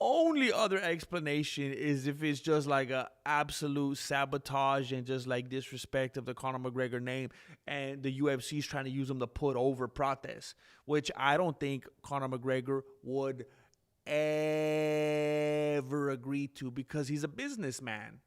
only other explanation is if it's just like a absolute sabotage and just like disrespect of the Conor McGregor name, and the UFC is trying to use him to put over Prates, which I don't think Conor McGregor would ever agree to, because he's a businessman.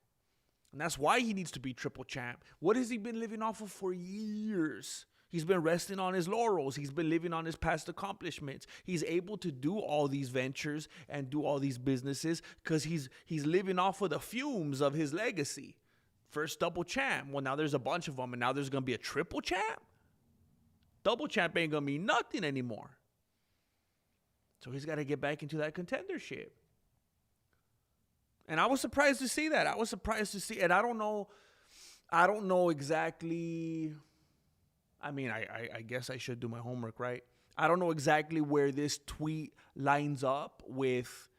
And that's why he needs to be triple champ. What has he been living off of for years? He's been resting on his laurels. He's been living on his past accomplishments. He's able to do all these ventures and do all these businesses because he's living off of the fumes of his legacy. First double champ. Well, now there's a bunch of them, and now there's going to be a triple champ? Double champ ain't going to mean nothing anymore. So he's got to get back into that contendership. And I was surprised to see that. And I don't know exactly. I mean, I guess I should do my homework, right? I don't know exactly where this tweet lines up with,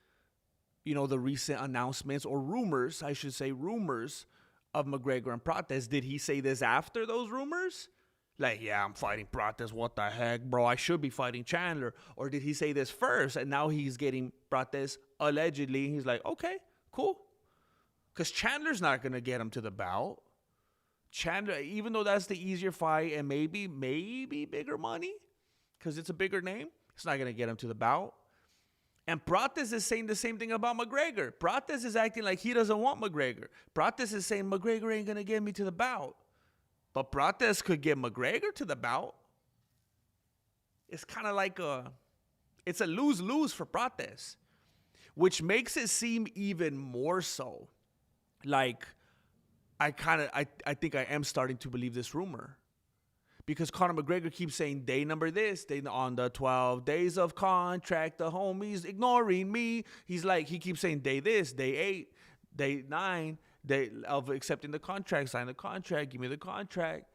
the recent announcements or rumors, I should say rumors, of McGregor and Prates. Did he say this after those rumors? Like, yeah, I'm fighting Prates. What the heck, bro? I should be fighting Chandler. Or did he say this first and now he's getting Prates allegedly? He's like, okay, cool. Because Chandler's not going to get him to the bout. Chandler, even though that's the easier fight and maybe bigger money, because it's a bigger name, it's not going to get him to the bout. And Prates is saying the same thing about McGregor. Prates is acting like he doesn't want McGregor. Prates is saying McGregor ain't going to get me to the bout. But Prates could get McGregor to the bout. It's kind of like it's a lose-lose for Prates, which makes it seem even more so like, I think I am starting to believe this rumor, because Conor McGregor keeps saying day number this, day on the 12 days of contract, the homie's ignoring me. He keeps saying day this, day 8, day 9, day of accepting the contract, sign the contract, give me the contract.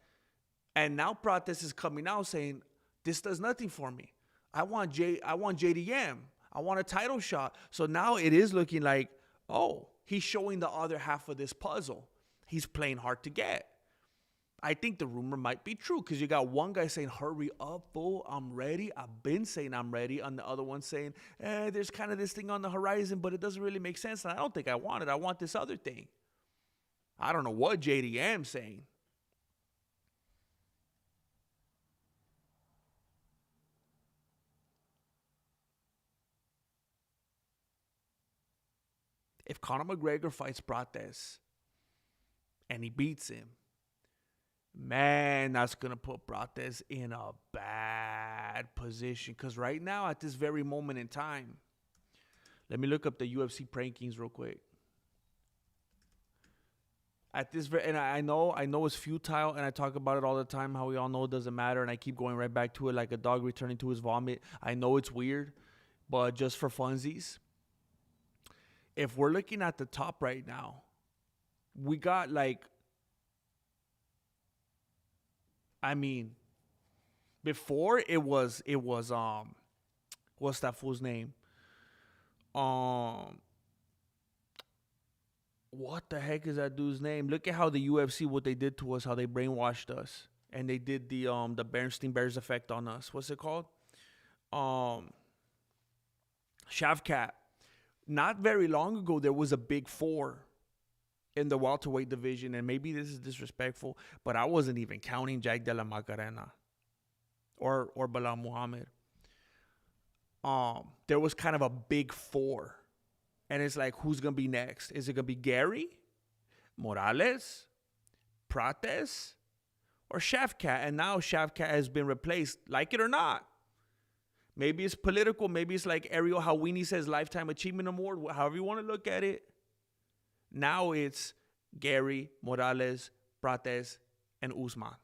And now Prates is coming out saying, this does nothing for me. I want JDM. I want a title shot. So now it is looking like, oh, he's showing the other half of this puzzle. He's playing hard to get. I think the rumor might be true, because you got one guy saying, hurry up, fool, I'm ready. I've been saying I'm ready. And the other one saying, there's kind of this thing on the horizon, but it doesn't really make sense. And I don't think I want it. I want this other thing. I don't know what JDM's saying. If Conor McGregor fights Prates and he beats him, man, that's going to put Prates in a bad position. Because right now, at this very moment in time, let me look up the UFC rankings real quick. And I know it's futile, and I talk about it all the time, how we all know it doesn't matter, and I keep going right back to it like a dog returning to his vomit. I know it's weird, but just for funsies, if we're looking at the top right now, we got before it was what's that fool's name? What the heck is that dude's name? Look at how the UFC, what they did to us, how they brainwashed us, and they did the Bernstein Bears effect on us. What's it called? Shavkat. Not very long ago, there was a big four in the welterweight division, and maybe this is disrespectful, but I wasn't even counting Jack de la Macarena or Bilal Muhammad. There was kind of a big four, and it's like, who's gonna be next? Is it gonna be Gary, Morales, Prates, or Shavkat? And now Shavkat has been replaced, like it or not. Maybe it's political. Maybe it's like Ariel Hawini says, Lifetime Achievement Award, however you want to look at it. Now it's Gary, Morales, Prates, and Usman.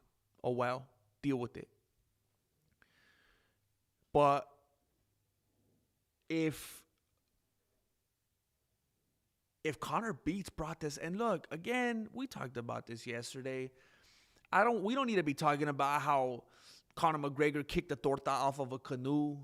Oh, well, deal with it. But if Conor beats Prates, and look, again, we talked about this yesterday. We don't need to be talking about how Conor McGregor kicked the torta off of a canoe.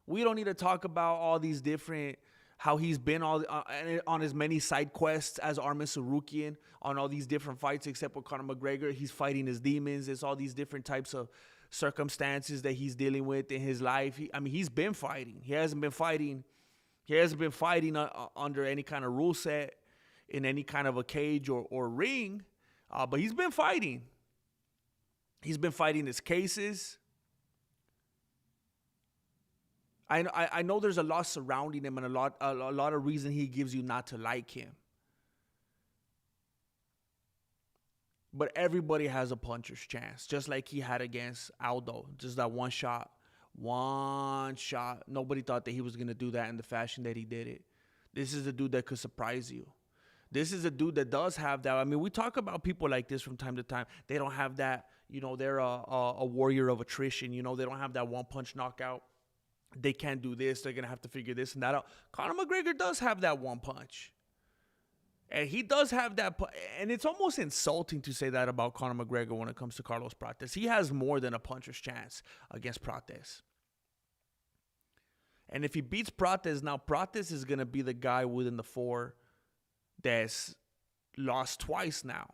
We don't need to talk about all these different, how he's been on as many side quests as Armin Sarukian on all these different fights, except with Conor McGregor. He's fighting his demons. It's all these different types of circumstances that he's dealing with in his life. He's been fighting. He hasn't been fighting He hasn't been fighting under any kind of rule set in any kind of a cage or ring, but he's been fighting. He's been fighting his cases. I know there's a lot surrounding him and a lot of reason he gives you not to like him. But everybody has a puncher's chance, just like he had against Aldo. Just that one shot. One shot. Nobody thought that he was going to do that in the fashion that he did it. This is a dude that could surprise you. This is a dude that does have that. I mean, we talk about people like this from time to time. They don't have that, you know, they're a warrior of attrition. You know, they don't have that one-punch knockout. They can't do this. They're going to have to figure this and that out. Conor McGregor does have that one punch. And he does have that. And it's almost insulting to say that about Conor McGregor when it comes to Carlos Prates. He has more than a puncher's chance against Prates. And if he beats Prates, now Prates is going to be the guy within the four that's lost twice now.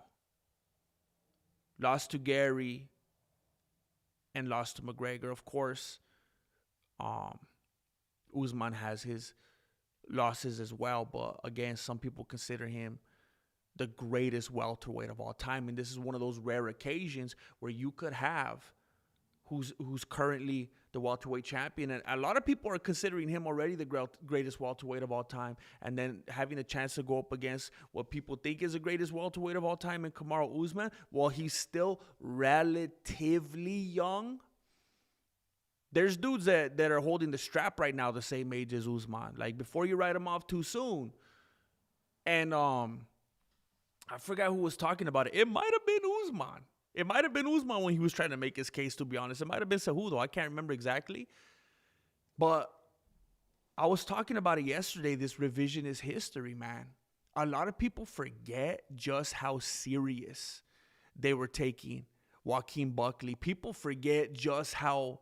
Lost to Gary and lost to McGregor. Of course, Usman has his losses as well, but again, some people consider him the greatest welterweight of all time, and this is one of those rare occasions where you could have who's currently the welterweight champion, and a lot of people are considering him already the greatest welterweight of all time, and then having a chance to go up against what people think is the greatest welterweight of all time in Kamaru Usman, while he's still relatively young. There's dudes that are holding the strap right now the same age as Usman. Like, before you write him off too soon. And I forgot who was talking about it. It might have been Usman. It might have been Usman when he was trying to make his case, to be honest. It might have been Cejudo. I can't remember exactly. But I was talking about it yesterday, this revisionist history, man. A lot of people forget just how serious they were taking Joaquin Buckley. People forget just how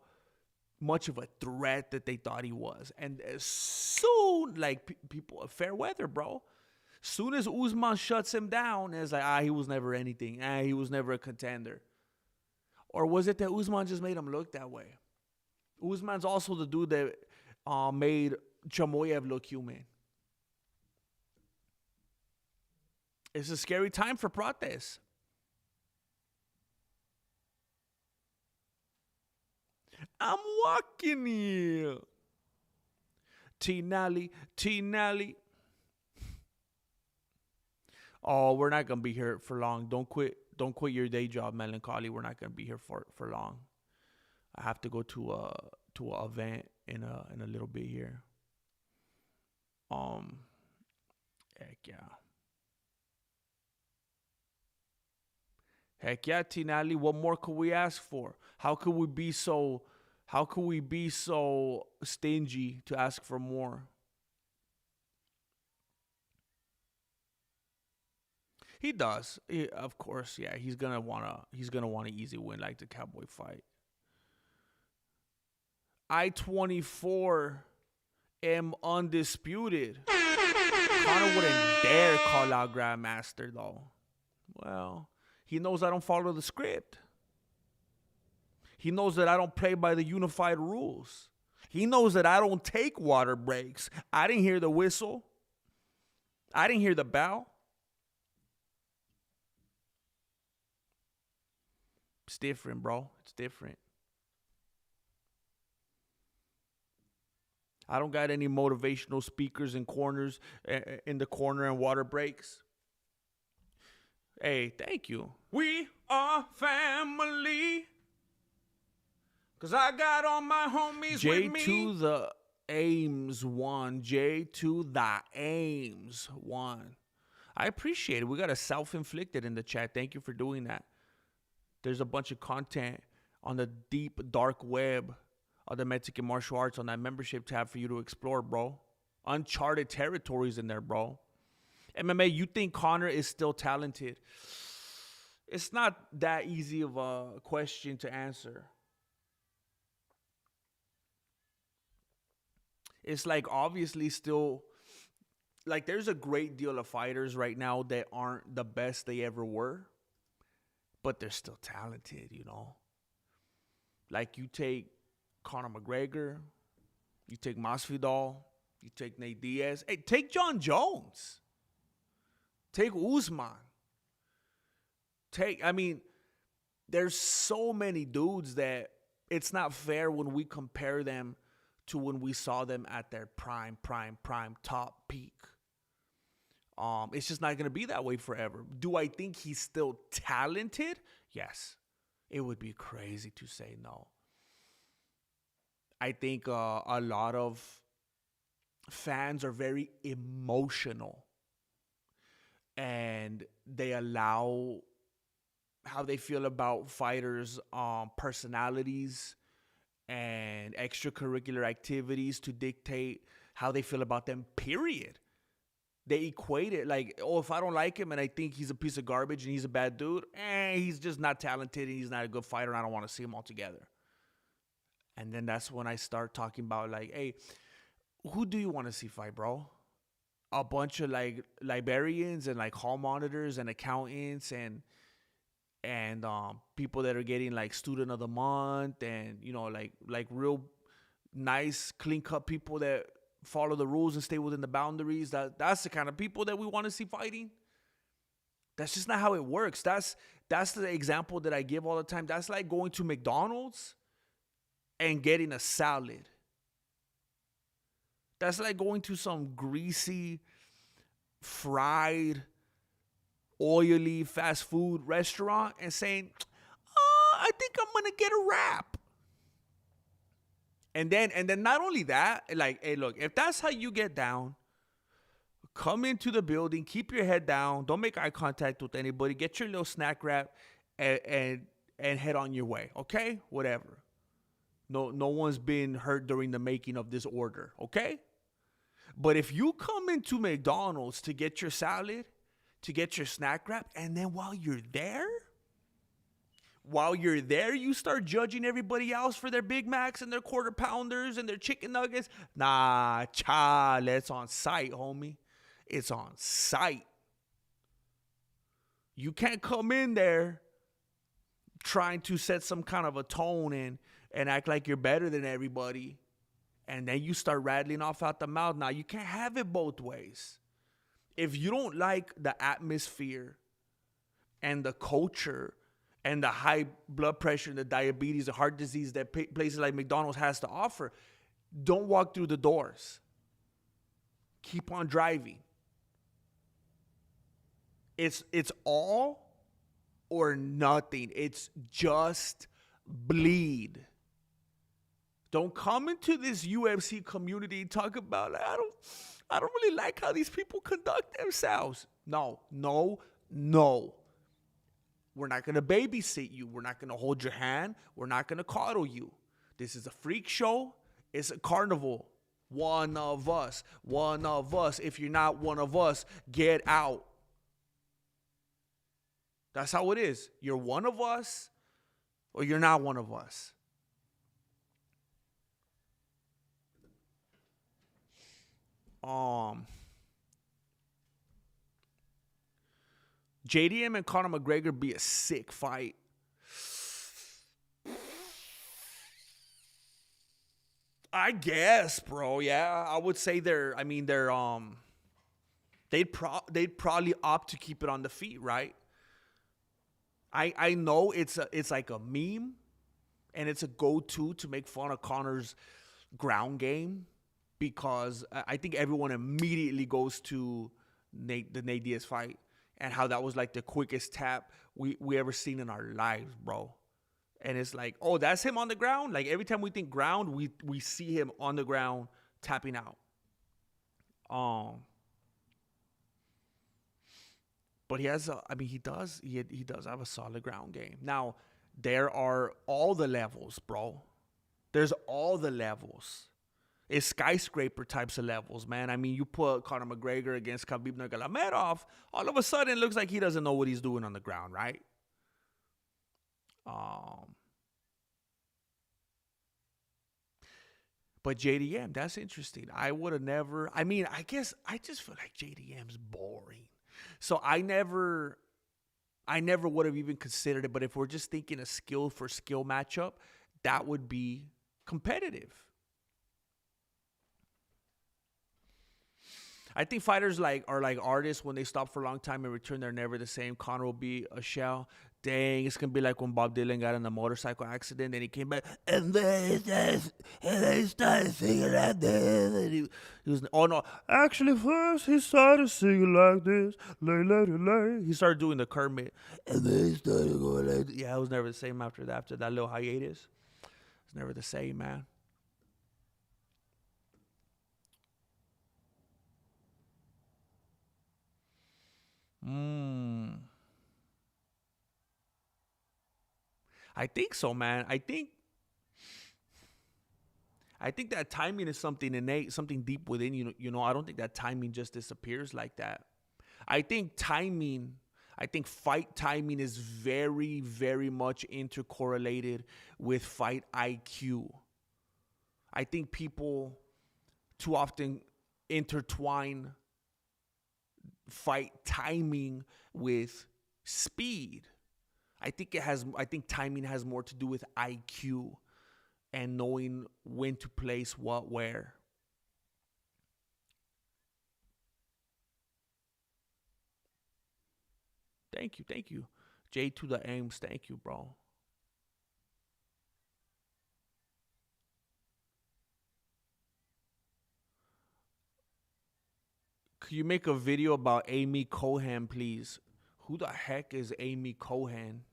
much of a threat that they thought he was. And as soon, like, people, fair weather, bro. Soon as Usman shuts him down, it's like, he was never anything. He was never a contender. Or was it that Usman just made him look that way? Usman's also the dude that made Chamoyev look human. It's a scary time for Prates. I'm walking here. T-Nally. Oh, we're not going to be here for long. Don't quit your day job, Melancholy. We're not going to be here for long. I have to go to an event in a little bit here. Heck yeah, T-Nally. What more could we ask for? How could we be so stingy to ask for more? He does. Of course, yeah. He's gonna want an easy win like the Cowboy fight. I 24 am undisputed. Conor wouldn't dare call out Grandmaster though. Well, he knows I don't follow the script. He knows that I don't play by the unified rules. He knows that I don't take water breaks. I didn't hear the whistle. I didn't hear the bell. It's different, bro. It's different. I don't got any motivational speakers in corners, in the corner and water breaks. Hey, thank you. We are family. Cause I got all my homies with me. J to the Ames won. J to the Ames won. I appreciate it. We got a self-inflicted in the chat. Thank you for doing that. There's a bunch of content on the deep, dark web of the Mexican martial arts on that membership tab for you to explore, bro. Uncharted territories in there, bro. MMA, you think Conor is still talented? It's not that easy of a question to answer. It's like obviously still, like there's a great deal of fighters right now that aren't the best they ever were, but they're still talented, you know. Like you take Conor McGregor, you take Masvidal, You take Nate Diaz. Hey, take John Jones. Take Usman. There's so many dudes that it's not fair when we compare them to when we saw them at their prime top peak. It's just not going to be that way forever. Do I think he's still talented? Yes. It would be crazy to say no. I think a lot of fans are very emotional, and they allow how they feel about fighters' personalities and extracurricular activities to dictate how they feel about them, period. They equate it like, oh, if I don't like him and I think he's a piece of garbage and he's a bad dude, he's just not talented and he's not a good fighter and I don't want to see him altogether. And then that's when I start talking about like, hey, who do you want to see fight, bro? A bunch of like librarians and like hall monitors and accountants and people that are getting like student of the month and, you know, like real nice, clean cut people that follow the rules and stay within the boundaries. That's the kind of people that we want to see fighting. That's just not how it works. That's the example that I give all the time. That's like going to McDonald's and getting a salad. That's like going to some greasy, fried, oily fast food restaurant and saying, I think I'm going to get a wrap. And then not only that, like, hey, look, if that's how you get down, come into the building, keep your head down, don't make eye contact with anybody, get your little snack wrap and head on your way, okay? Whatever. No one's been hurt during the making of this order, okay? But if you come into McDonald's to get your salad, to get your snack wrap, and then while you're there, you start judging everybody else for their Big Macs and their quarter pounders and their chicken nuggets. Nah, child, it's on site, homie. It's on site. You can't come in there trying to set some kind of a tone and act like you're better than everybody. And then you start rattling off out the mouth. Now, you can't have it both ways. If you don't like the atmosphere and the culture and the high blood pressure and the diabetes, the heart disease that places like McDonald's has to offer, don't walk through the doors. Keep on driving. It's all or nothing. It's just bleed. Don't come into this UFC community and talk about, I don't really like how these people conduct themselves. No. We're not going to babysit you. We're not going to hold your hand. We're not going to coddle you. This is a freak show. It's a carnival. One of us. If you're not one of us, get out. That's how it is. You're one of us or you're not one of us. JDM and Conor McGregor be a sick fight. I guess, bro. Yeah, I would say they'd probably opt to keep it on the feet, right? I know it's like a meme, and it's a go-to to make fun of Conor's ground game, because I think everyone immediately goes to the Nate Diaz fight and how that was like the quickest tap we ever seen in our lives, bro. And it's like, oh, that's him on the ground? Like every time we think ground, we see him on the ground tapping out. But he does have a solid ground game. Now, there are all the levels, bro. There's all the levels. It's skyscraper types of levels, man. I mean, you put Conor McGregor against Khabib Nurmagomedov, all of a sudden it looks like he doesn't know what he's doing on the ground, right? But JDM, that's interesting. I would have never, I guess I just feel like JDM's boring. So I never would have even considered it. But if we're just thinking a skill for skill matchup, that would be competitive. I think fighters like are like artists. When they stop for a long time and return, they're never the same. Conor will be a shell. Dang, it's gonna be like when Bob Dylan got in a motorcycle accident and he came back and they started singing like this. And he was, oh no, actually first he started singing like this, lay, lay, lay. He started doing the Kermit, and then he started going like this. Yeah, it was never the same after that. After that little hiatus, it's never the same, man. Mm. I think so, man. I think that timing is something innate, something deep within you. You know, I don't think that timing just disappears like that. I think timing, I think fight timing is very, very much intercorrelated with fight IQ. I think people too often intertwine fight timing with speed. I think timing has more to do with IQ and knowing when to place what where. Thank you, thank you. J to the Ames, thank you, bro. Could you make a video about Amy Cohen, please? Who the heck is Amy Cohen?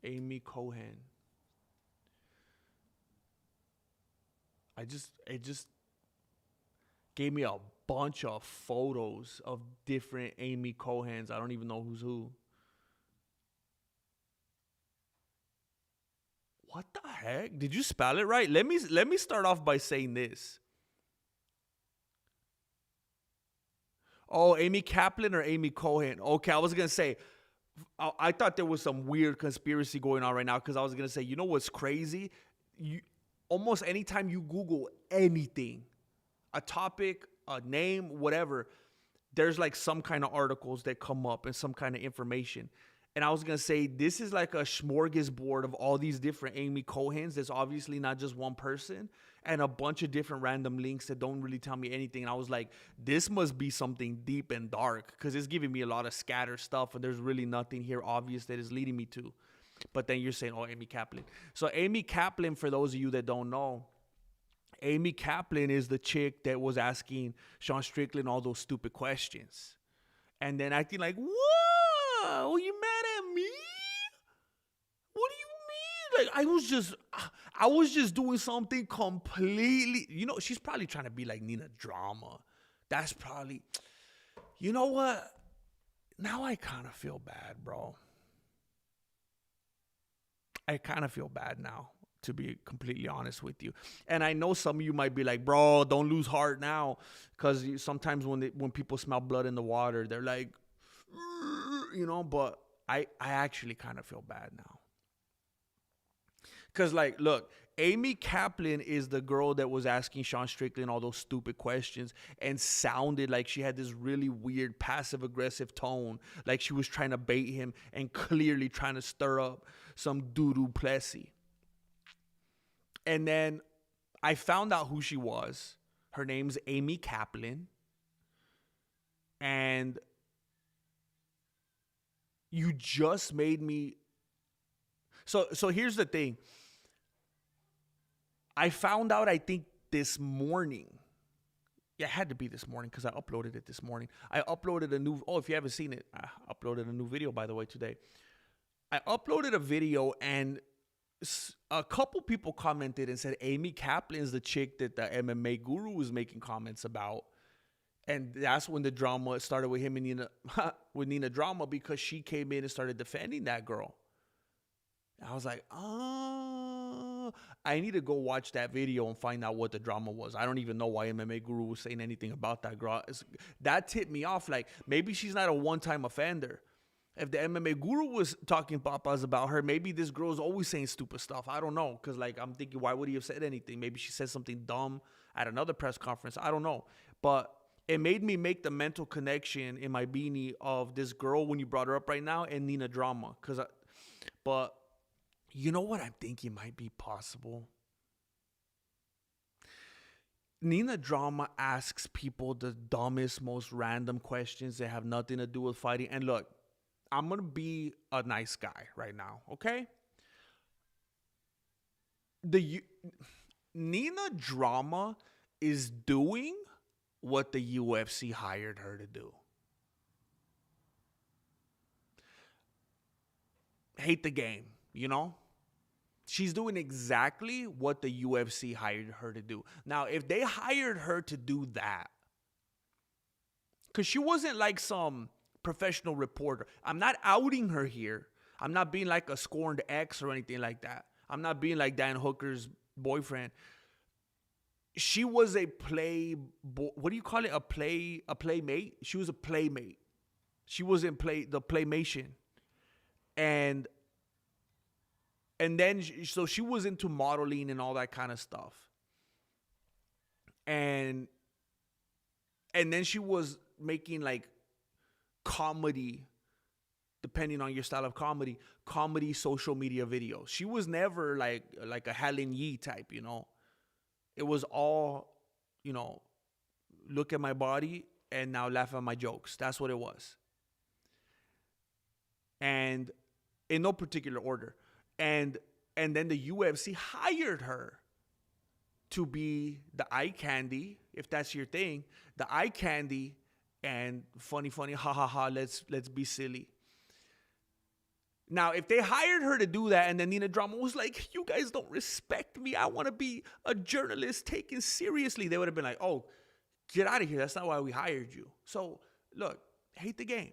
Amy Cohen. It just gave me a bunch of photos of different Amy Cohens. I don't even know who's who. What the heck? Did you spell it right? Let me start off by saying this. Oh, Amy Kaplan or Amy Cohen? Okay, I was gonna say I thought there was some weird conspiracy going on right now because I was gonna say, you know what's crazy? You almost anytime you Google anything, a topic, a name, whatever, there's like some kind of articles that come up and some kind of information. And I was gonna say this is like a smorgasbord of all these different Amy Cohens. There's obviously not just one person, and a bunch of different random links that don't really tell me anything. And I was like, this must be something deep and dark because it's giving me a lot of scatter stuff, and there's really nothing here obvious that is leading me to. But then you're saying, oh, Amy Kaplan. So Amy Kaplan, for those of you that don't know, Amy Kaplan is the chick that was asking Sean Strickland all those stupid questions. And then acting like, whoa, you mad at me? What do you mean? Like I was just doing something completely, she's probably trying to be like Nina Drama. That's probably, you know what? Now I kind of feel bad, bro. I kind of feel bad now, to be completely honest with you. And I know some of you might be like, bro, don't lose heart now. Because sometimes when people smell blood in the water, they're like, but I actually kind of feel bad now. Because, like, look, Amy Kaplan is the girl that was asking Sean Strickland all those stupid questions and sounded like she had this really weird passive-aggressive tone, like she was trying to bait him and clearly trying to stir up some doo-doo plessy. And then I found out who she was. Her name's Amy Kaplan. And you just made me... So here's the thing. I found out, I think, this morning. Yeah, it had to be this morning because I uploaded it this morning. I uploaded a new... Oh, if you haven't seen it, I uploaded a new video, by the way, today. I uploaded a video and a couple people commented and said Amy Kaplan is the chick that the MMA guru was making comments about. And that's when the drama started with him and Nina, with Nina Drama, because she came in and started defending that girl. I was like, oh, I need to go watch that video and find out what the drama was. I don't even know why MMA Guru was saying anything about that girl. That tipped me off. Like, maybe she's not a one-time offender. If the MMA Guru was talking papas about her, maybe this girl's always saying stupid stuff. I don't know. Because, like, I'm thinking, why would he have said anything? Maybe she said something dumb at another press conference. I don't know. But it made me make the mental connection in my beanie of this girl when you brought her up right now and Nina Drama. But you know what I'm thinking might be possible? Nina Drama asks people the dumbest, most random questions that have nothing to do with fighting. And look, I'm going to be a nice guy right now, okay? Nina Drama is doing what the UFC hired her to do. Hate the game, you know? She's doing exactly what the UFC hired her to do. Now, if they hired her to do that, because she wasn't like some professional reporter. I'm not outing her here. I'm not being like a scorned ex or anything like that. I'm not being like Dan Hooker's boyfriend. She was a what do you call it? A playmate? She was a playmate. She was in the Playmation. And then, so she was into modeling and all that kind of stuff. And then she was making like comedy, depending on your style of comedy social media videos. She was never like a Helen Yee type, you know. It was all, you know, look at my body and now laugh at my jokes. That's what it was. And in no particular order. And then the UFC hired her to be the eye candy, if that's your thing, the eye candy and funny, ha ha ha, let's be silly. Now, if they hired her to do that and then Nina Drama was like, you guys don't respect me, I want to be a journalist taken seriously, they would have been like, oh, get out of here. That's not why we hired you. So, look, hate the game.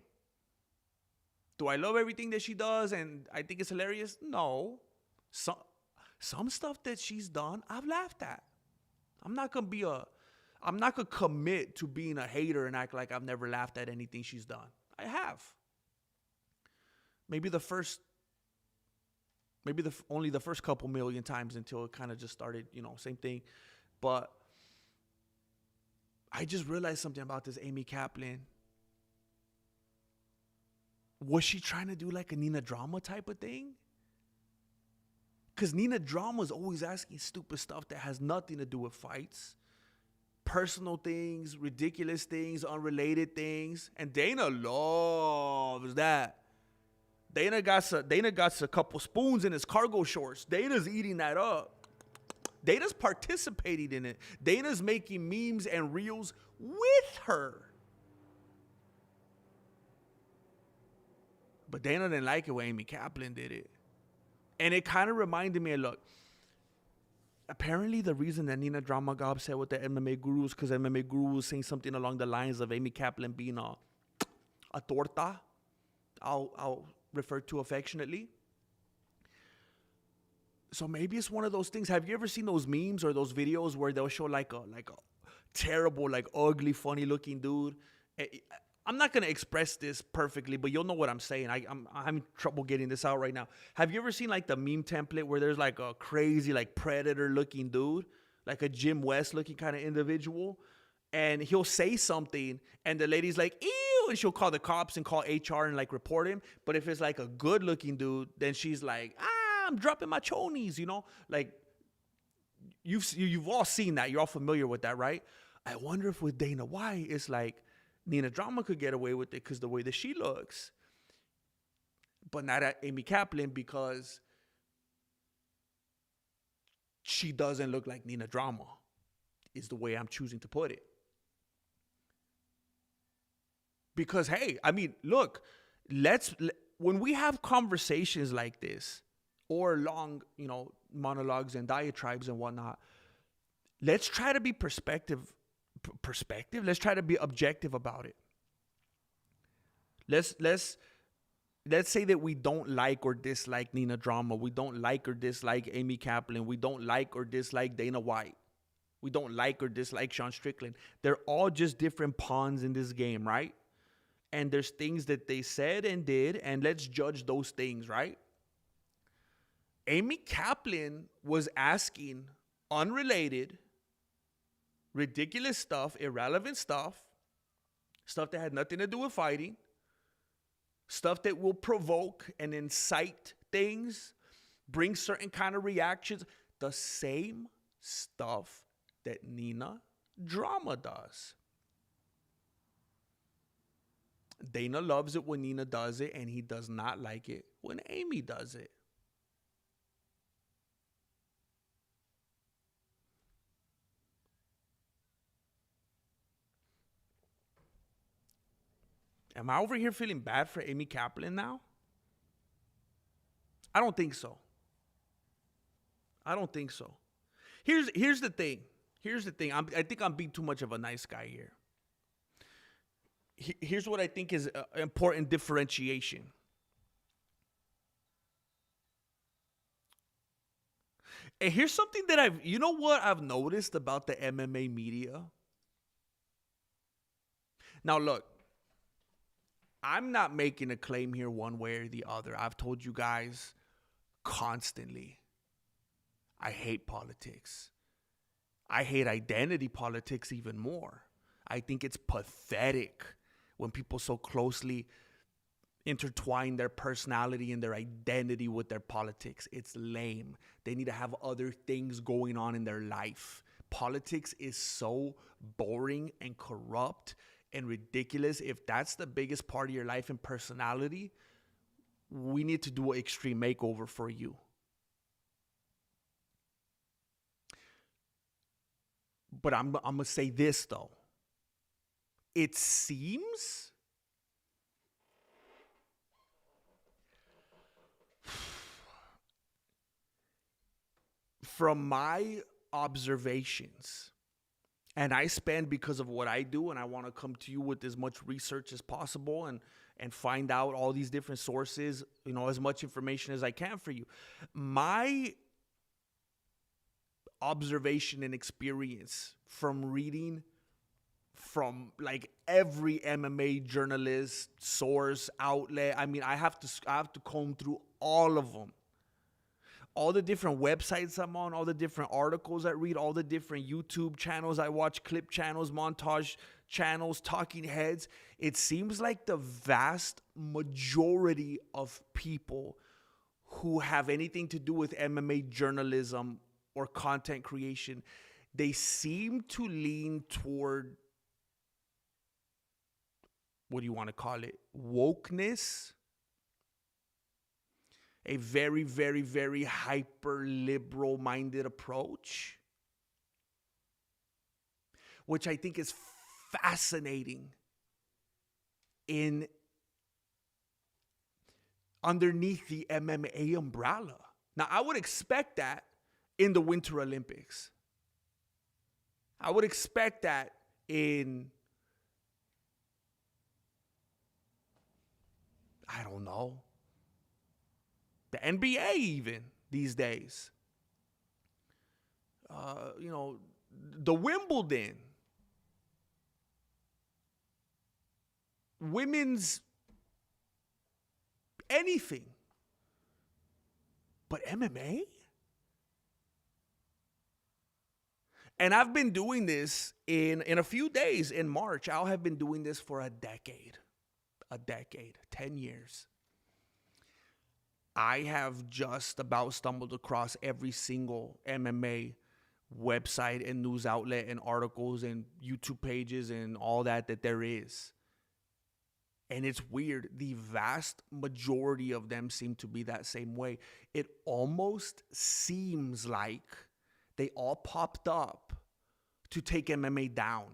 Do I love everything that she does and I think it's hilarious? No. Some stuff that she's done, I've laughed at. I'm not going to commit to being a hater and act like I've never laughed at anything she's done. I have. Maybe only the first couple million times until it kind of just started, you know, same thing. But I just realized something about this Amy Kaplan. Was she trying to do like a Nina Drama type of thing? Because Nina Drama is always asking stupid stuff that has nothing to do with fights. Personal things, ridiculous things, unrelated things. And Dana loves that. Dana got a couple spoons in his cargo shorts. Dana's eating that up. Dana's participating in it. Dana's making memes and reels with her. But Dana didn't like it when Amy Kaplan did it. And it kind of reminded me, look, apparently the reason that Nina Drama got upset with the MMA gurus, because MMA guru was saying something along the lines of Amy Kaplan being a torta. I'll refer to affectionately. So maybe it's one of those things. Have you ever seen those memes or those videos where they'll show like a terrible, like ugly, funny looking dude? I'm not going to express this perfectly, but you'll know what I'm saying. I'm having trouble getting this out right now. Have you ever seen like the meme template where there's like a crazy, like predator looking dude, like a Jim West looking kind of individual? And he'll say something and the lady's like, ew, and she'll call the cops and call HR and like report him. But if it's like a good looking dude, then she's like, I'm dropping my chonies, you know? Like you've all seen that. You're all familiar with that, right? I wonder if with Dana White, it's like Nina Drama could get away with it because the way that she looks. But not at Amy Kaplan because she doesn't look like Nina Drama, is the way I'm choosing to put it. Because, hey, I mean, look, when we have conversations like this or long, you know, monologues and diatribes and whatnot, let's try to be perspective. Let's try to be objective about it. Let's say that we don't like or dislike Nina Drama. We don't like or dislike Amy Kaplan. We don't like or dislike Dana White. We don't like or dislike Sean Strickland. They're all just different pawns in this game, right? And there's things that they said and did, and let's judge those things, right? Amy Kaplan was asking unrelated, ridiculous stuff, irrelevant stuff that had nothing to do with fighting, stuff that will provoke and incite things, bring certain kind of reactions, the same stuff that Nina drama does. Dana loves it when Nina does it, and he does not like it when Amy does it. Am I over here feeling bad for Amy Kaplan now? I don't think so. I don't think so. Here's the thing. Here's the thing. I think I'm being too much of a nice guy here. Here's what I think is important differentiation. And here's something that you know what I've noticed about the MMA media? Now, look, I'm not making a claim here one way or the other. I've told you guys constantly, I hate politics. I hate identity politics even more. I think it's pathetic when people so closely intertwine their personality and their identity with their politics. It's lame. They need to have other things going on in their life. Politics is so boring and corrupt and ridiculous. If that's the biggest part of your life and personality, we need to do an extreme makeover for you. But I'm going to say this, though. It seems from my observations, and I spend because of what I do, and I want to come to you with as much research as possible and find out all these different sources, as much information as I can for you. My observation and experience from reading from like every MMA journalist, source, outlet. I mean, I have to comb through all of them. All the different websites I'm on, all the different articles I read, all the different YouTube channels I watch, clip channels, montage channels, talking heads. It seems like the vast majority of people who have anything to do with MMA journalism or content creation, they seem to lean toward, what do you want to call it? Wokeness. A very, very, very hyper liberal minded approach, which I think is fascinating underneath the MMA umbrella. Now, I would expect that in the Winter Olympics. I would expect that in, I don't know, the NBA even these days. The Wimbledon. Women's anything. But MMA? And I've been doing this in a few days in March. I'll have been doing this for a decade, 10 years. I have just about stumbled across every single MMA website and news outlet and articles and YouTube pages and all that there is. And it's weird. The vast majority of them seem to be that same way. It almost seems like they all popped up to take MMA down.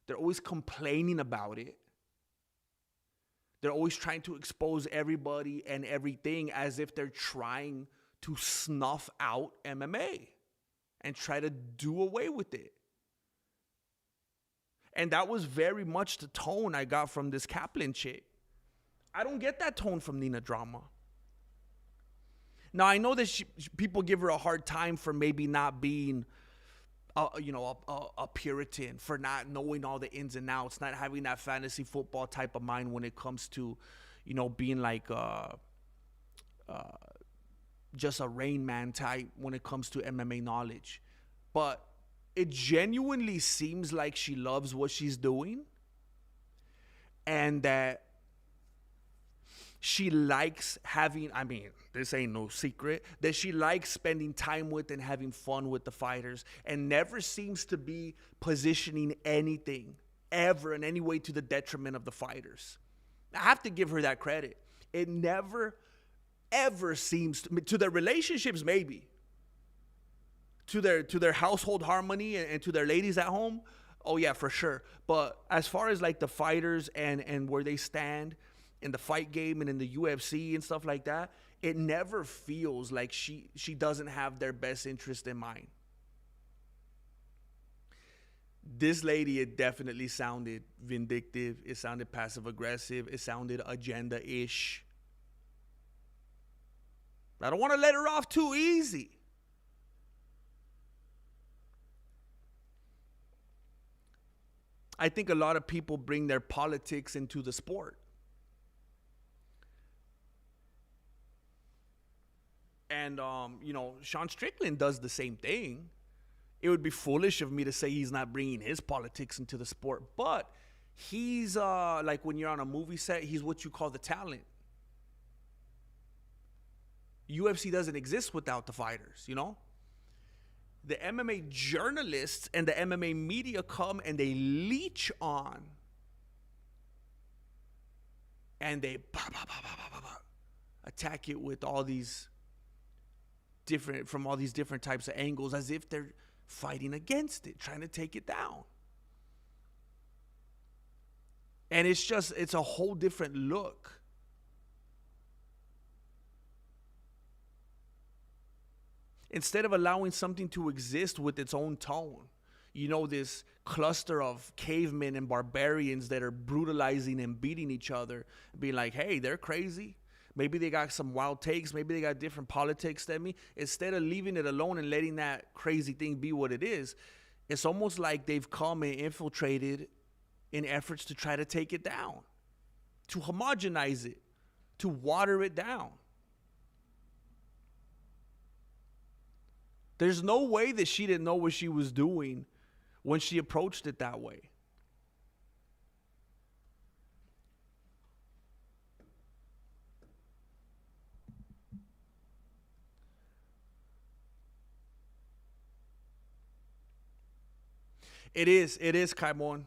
They're always complaining about it. They're always trying to expose everybody and everything as if they're trying to snuff out MMA and try to do away with it. And that was very much the tone I got from this Kaplan chick. I don't get that tone from Nina Drama. Now, I know that people give her a hard time for maybe not being a Puritan, for not knowing all the ins and outs, not having that fantasy football type of mind when it comes to, being like just a Rain Man type when it comes to MMA knowledge. But it genuinely seems like she loves what she's doing and that she likes having, I mean, this ain't no secret, that she likes spending time with and having fun with the fighters, and never seems to be positioning anything ever in any way to the detriment of the fighters. I have to give her that credit. It never, ever seems to their relationships, maybe. To their household harmony and to their ladies at home, oh yeah, for sure. But as far as like the fighters and where they stand in the fight game and in the UFC and stuff like that, it never feels like she doesn't have their best interest in mind. This lady, it definitely sounded vindictive. It sounded passive aggressive. It sounded agenda-ish. I don't want to let her off too easy. I think a lot of people bring their politics into the sport. And, Sean Strickland does the same thing. It would be foolish of me to say he's not bringing his politics into the sport. But he's, like when you're on a movie set, he's what you call the talent. UFC doesn't exist without the fighters, The MMA journalists and the MMA media come and they leech on. And they attack it with all these different types of angles, as if they're fighting against it, trying to take it down. And it's a whole different look. Instead of allowing something to exist with its own tone, this cluster of cavemen and barbarians that are brutalizing and beating each other, being like, hey, they're crazy. Maybe they got some wild takes. Maybe they got different politics than me. Instead of leaving it alone and letting that crazy thing be what it is, it's almost like they've come and infiltrated in efforts to try to take it down, to homogenize it, to water it down. There's no way that she didn't know what she was doing when she approached it that way. It is, Kaimon.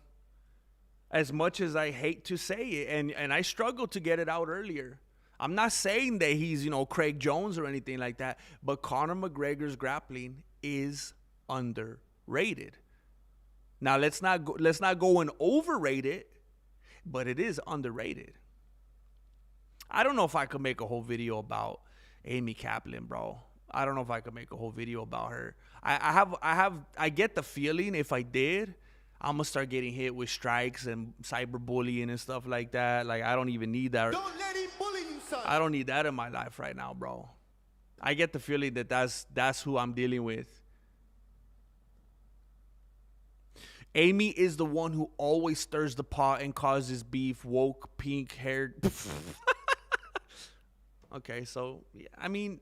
As much as I hate to say it, and I struggled to get it out earlier. I'm not saying that he's, Craig Jones or anything like that, but Conor McGregor's grappling is underrated. Now, let's not go and overrate it, but it is underrated. I don't know if I could make a whole video about Amy Kaplan, bro. I don't know if I could make a whole video about her. I get the feeling if I did, I'm going to start getting hit with strikes and cyberbullying and stuff like that. Like, I don't even need that. Don't let him bully you, son. I don't need that in my life right now, bro. I get the feeling that that's who I'm dealing with. Amy is the one who always stirs the pot and causes beef, woke, pink-haired. Okay, so, yeah, I mean...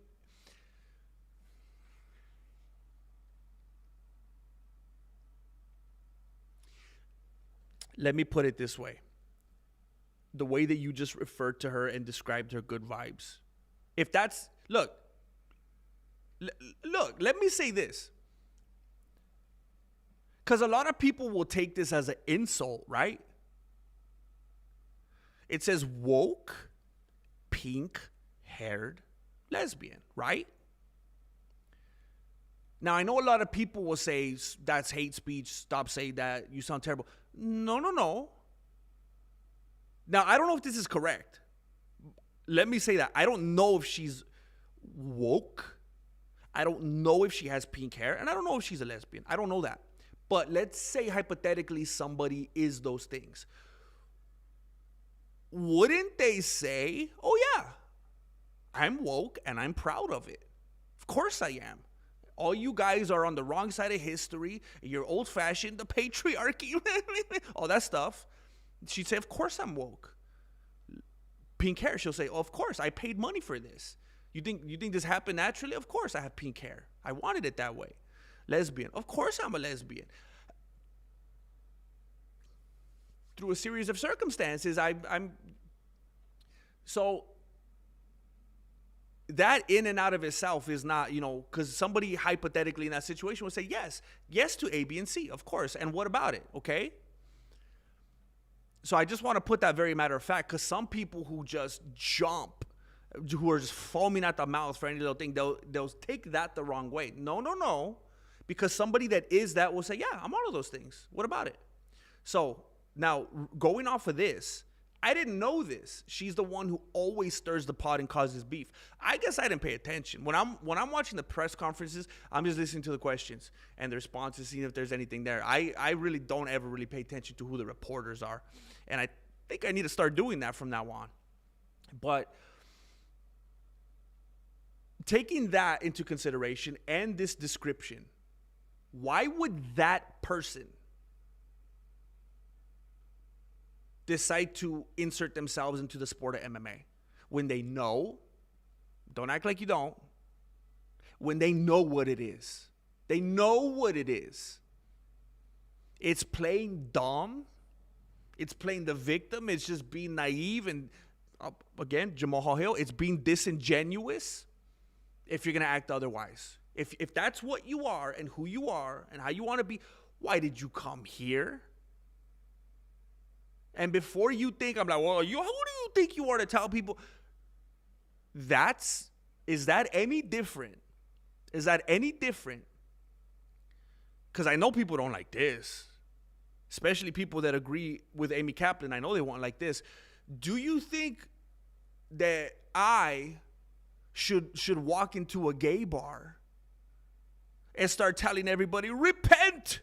Let me put it this way. The way that you just referred to her and described her good vibes. If that's... Look, let me say this. Because a lot of people will take this as an insult, right? It says woke, pink-haired lesbian, right? Now, I know a lot of people will say, that's hate speech, stop saying that, you sound terrible. No. Now, I don't know if this is correct. Let me say that. I don't know if she's woke. I don't know if she has pink hair. And I don't know if she's a lesbian. I don't know that. But let's say hypothetically somebody is those things. Wouldn't they say, oh yeah, I'm woke and I'm proud of it? Of course I am. All you guys are on the wrong side of history. You're old-fashioned, the patriarchy, all that stuff. She'd say, of course I'm woke. Pink hair, she'll say, oh, of course, I paid money for this. You think this happened naturally? Of course I have pink hair. I wanted it that way. Lesbian, of course I'm a lesbian. Through a series of circumstances, I'm... So, that in and out of itself is not, because somebody hypothetically in that situation would say yes to A, B, and C, of course. And what about it? Okay. So I just want to put that very matter of fact, because some people who just jump, who are just foaming at the mouth for any little thing, they'll take that the wrong way. No. Because somebody that is that will say, yeah, I'm all of those things. What about it? So now going off of this, I didn't know this. She's the one who always stirs the pot and causes beef. I guess I didn't pay attention. When I'm watching the press conferences, I'm just listening to the questions and the responses, seeing if there's anything there. I really don't ever really pay attention to who the reporters are. And I think I need to start doing that from now on. But taking that into consideration and this description, why would that person decide to insert themselves into the sport of MMA when they know, don't act like you don't, when they know what it is? They know what it is. It's playing dumb. It's playing the victim. It's just being naive. And again, Jamal Hill, it's being disingenuous if you're going to act otherwise. If that's what you are and who you are and how you want to be, why did you come here? And before you think, I'm like, well, who do you think you are to tell people? Is that any different? Is that any different? Because I know people don't like this, especially people that agree with Amy Kaplan. I know they won't like this. Do you think that I should walk into a gay bar and start telling everybody, repent?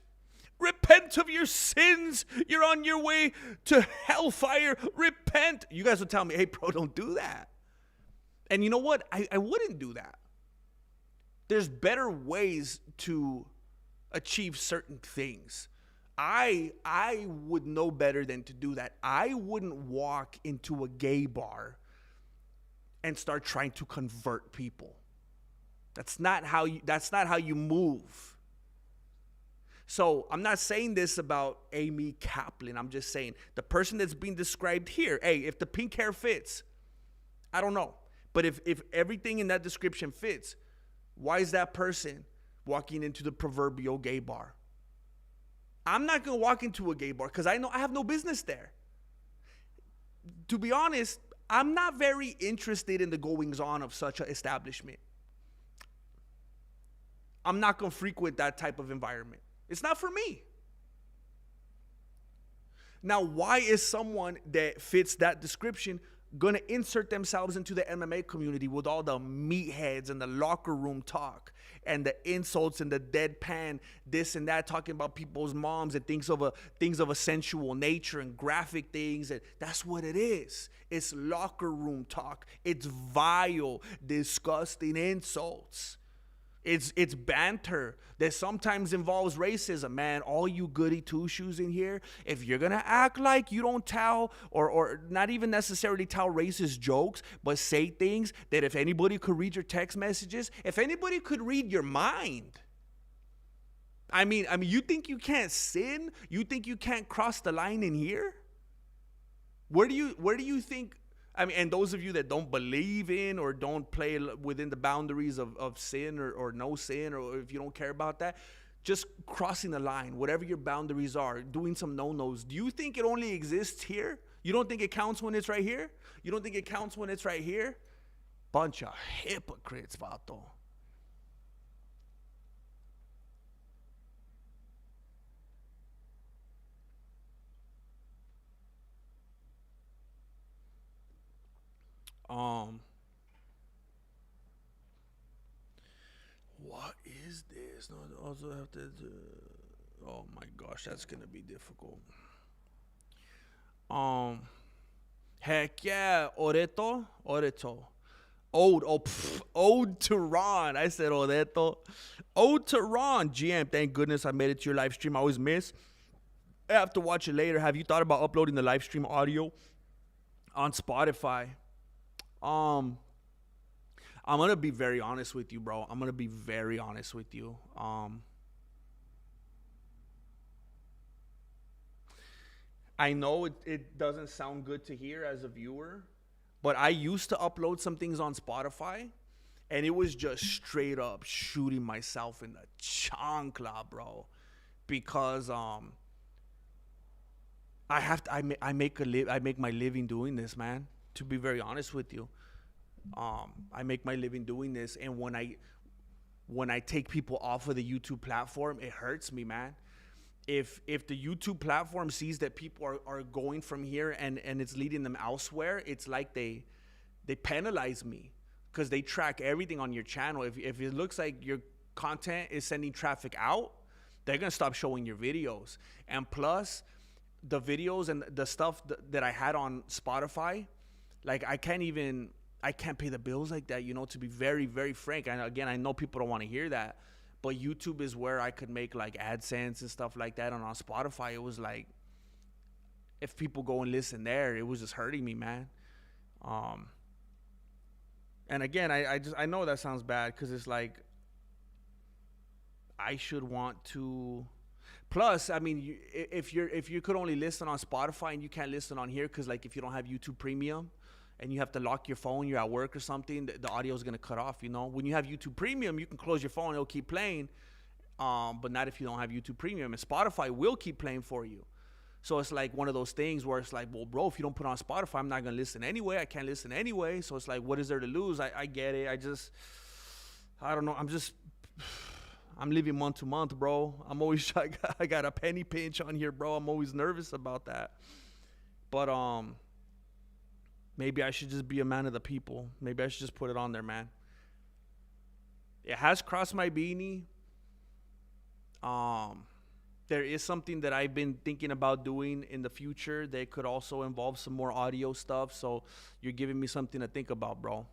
Repent of your sins. You're on your way to hellfire. Repent. You guys would tell me, hey, bro, don't do that. And you know what? I wouldn't do that. There's better ways to achieve certain things. I would know better than to do that. I wouldn't walk into a gay bar and start trying to convert people. That's not how you move. So I'm not saying this about Amy Kaplan. I'm just saying the person that's being described here, hey, if the pink hair fits, I don't know. But if everything in that description fits, why is that person walking into the proverbial gay bar? I'm not going to walk into a gay bar because I know I have no business there. To be honest, I'm not very interested in the goings-on of such an establishment. I'm not going to frequent that type of environment. It's not for me. Now, why is someone that fits that description going to insert themselves into the MMA community with all the meatheads and the locker room talk and the insults and the deadpan this and that, talking about people's moms and things of a sensual nature and graphic things? And that's what it is. It's locker room talk. It's vile, disgusting insults. It's banter that sometimes involves racism. Man, all you goody two-shoes in here, if you're going to act like you don't tell or not even necessarily tell racist jokes, but say things that if anybody could read your text messages, if anybody could read your mind. I mean, you think you can't sin? You think you can't cross the line in here? Where do you think? I mean, and those of you that don't believe in or don't play within the boundaries of sin or no sin, or if you don't care about that, just crossing the line, whatever your boundaries are, doing some no-nos. Do you think it only exists here? You don't think it counts when it's right here? You don't think it counts when it's right here? Bunch of hypocrites, vato. What is this? No, I also have to. Oh my gosh, that's gonna be difficult. Heck yeah, Oreto. Ode to Ron. I said Oreto. Ode to Ron. GM, thank goodness I made it to your live stream. I always miss. I have to watch it later. Have you thought about uploading the live stream audio on Spotify? I'm gonna be very honest with you, bro. I'm gonna be very honest with you. I know it doesn't sound good to hear as a viewer, but I used to upload some things on Spotify, And it was just straight up shooting myself in the chancla, bro, because I make my living doing this, man. To be very honest with you, I make my living doing this, and when I take people off of the YouTube platform, it hurts me, man. If the YouTube platform sees that people are going from here and it's leading them elsewhere, it's like they penalize me because they track everything on your channel. If it looks like your content is sending traffic out, they're gonna stop showing your videos. And plus, the videos and the stuff that I had on Spotify, like I can't pay the bills like that, to be very, very frank. And again, I know people don't want to hear that, but YouTube is where I could make like AdSense and stuff like that. And on Spotify, it was like, if people go and listen there, it was just hurting me, man. And again, I know that sounds bad because it's like, I should want to. Plus, I mean, if you could only listen on Spotify and you can't listen on here because like if you don't have YouTube Premium and you have to lock your phone, you're at work or something, the audio is gonna cut off. When you have YouTube Premium, you can close your phone, it'll keep playing. But not if you don't have YouTube Premium, and Spotify will keep playing for you. So it's like one of those things where it's like, well, bro, if you don't put on Spotify, I'm not gonna listen anyway. I can't listen anyway. So it's like, what is there to lose? I get it. I don't know. I'm living month to month, bro. I got a penny pinch on here, bro. I'm always nervous about that. But maybe I should just be a man of the people. Maybe I should just put it on there, man. It has crossed my beanie. There is something that I've been thinking about doing in the future that could also involve some more audio stuff. So you're giving me something to think about, bro.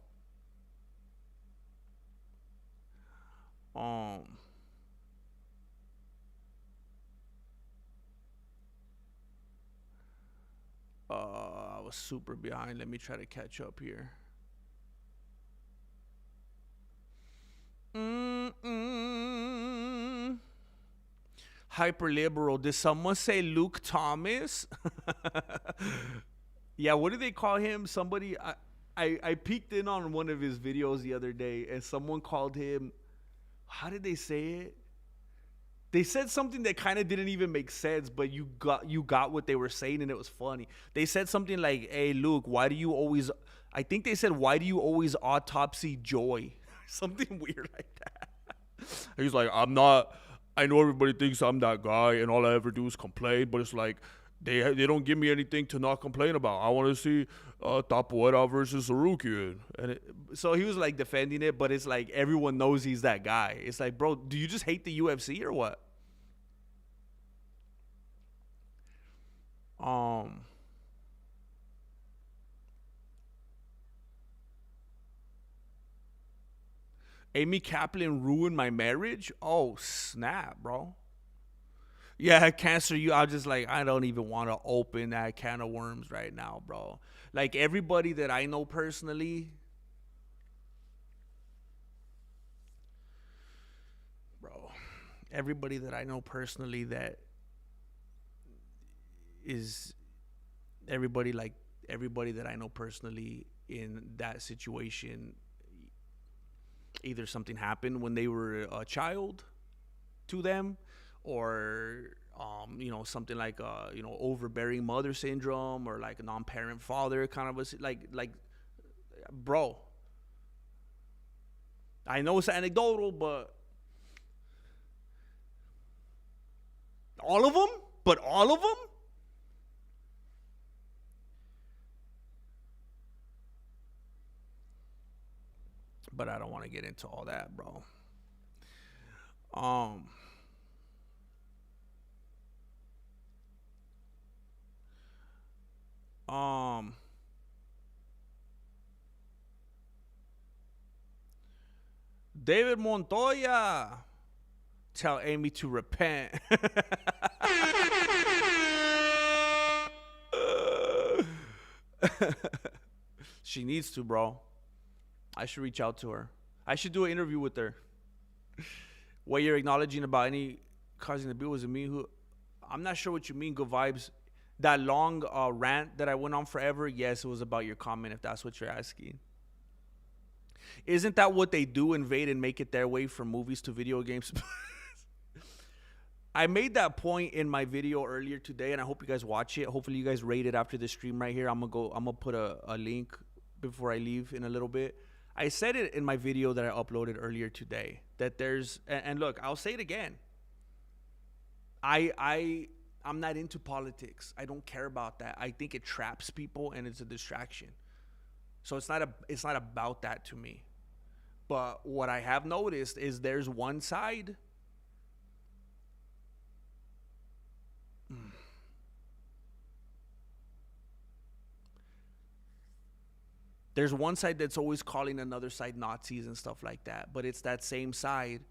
I was super behind. Let me try to catch up here. Hyperliberal. Did someone say Luke Thomas? Yeah, what do they call him? Somebody, I peeked in on one of his videos the other day, and someone called him, how did they say it? They said something that kind of didn't even make sense, but you got what they were saying, and it was funny. They said something like, hey, Luke, why do you always autopsy Joy? Something weird like that. He's like, I know everybody thinks I'm that guy, and all I ever do is complain, but it's like, they don't give me anything to not complain about. I want to see Tapuera versus Sarukian. So he was like defending it, but it's like everyone knows he's that guy. It's like, bro, do you just hate the UFC or what? Amy Kaplan ruined my marriage? Oh, snap, bro. Yeah, cancer. I was just like, I don't even want to open that can of worms right now, bro. Like everybody that I know personally, bro. Everybody that I know personally that is everybody that I know personally in that situation, either something happened when they were a child to them, or something like overbearing mother syndrome, or like a non-parent father kind of like bro, I know it's anecdotal, but all of them but I don't want to get into all that, bro. David Montoya, tell Amy to repent. She needs to, bro. I should reach out to her. I should do an interview with her. What you're acknowledging about any causing the bill, was it me who? I'm not sure what you mean, good vibes. That long rant that I went on forever, yes, it was about your comment, if that's what you're asking. Isn't that what they do? Invade and make it their way from movies to video games? I made that point in my video earlier today, and I hope you guys watch it. Hopefully you guys rate it after the stream right here. I'm gonna put a link before I leave in a little bit. I said it in my video that I uploaded earlier today that there's, and look, I'll say it again. I'm not into politics. I don't care about that. I think it traps people and it's a distraction. So it's not about that to me. But what I have noticed is there's one side. There's one side that's always calling another side Nazis and stuff like that. But it's that same side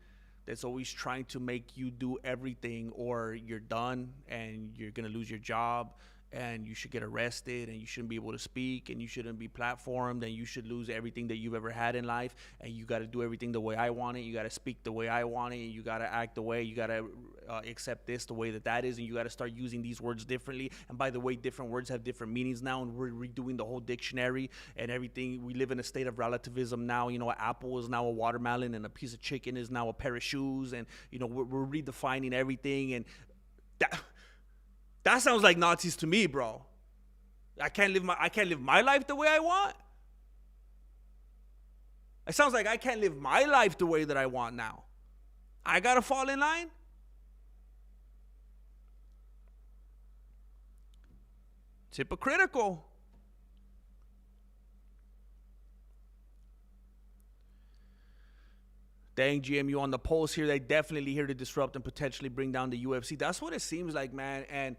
that's always trying to make you do everything or you're done and you're going to lose your job and you should get arrested and you shouldn't be able to speak and you shouldn't be platformed and you should lose everything that you've ever had in life and you got to do everything the way I want it. You got to speak the way I want it. You got to act the way. You got to accept this the way that is, and you got to start using these words differently. And by the way, different words have different meanings now, and we're redoing the whole dictionary and everything. We live in a state of relativism now. You know, an apple is now a watermelon and a piece of chicken is now a pair of shoes, and you know we're redefining everything. And that sounds like Nazis to me, bro. I can't live my life the way I want. It sounds like I can't live my life the way that I want now. I gotta fall in line. It's hypocritical. Dang, GMU on the post here. They definitely here to disrupt and potentially bring down the UFC. That's what it seems like, man. And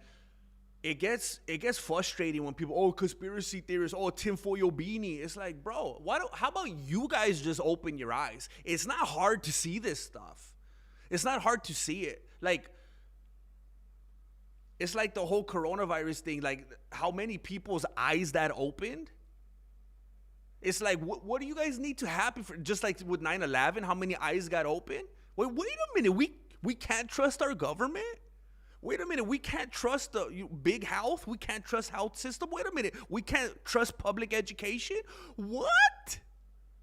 it gets frustrating when people, oh, conspiracy theorists, oh, tinfoil beanie. It's like, bro, how about you guys just open your eyes? It's not hard to see this stuff. It's not hard to see it. Like, it's like the whole coronavirus thing. Like, how many people's eyes that opened? It's like, what do you guys need to happen for? Just like with 9/11, how many eyes got open? Wait a minute. We can't trust our government? Wait a minute. We can't trust the big health? We can't trust health system? Wait a minute. We can't trust public education? What?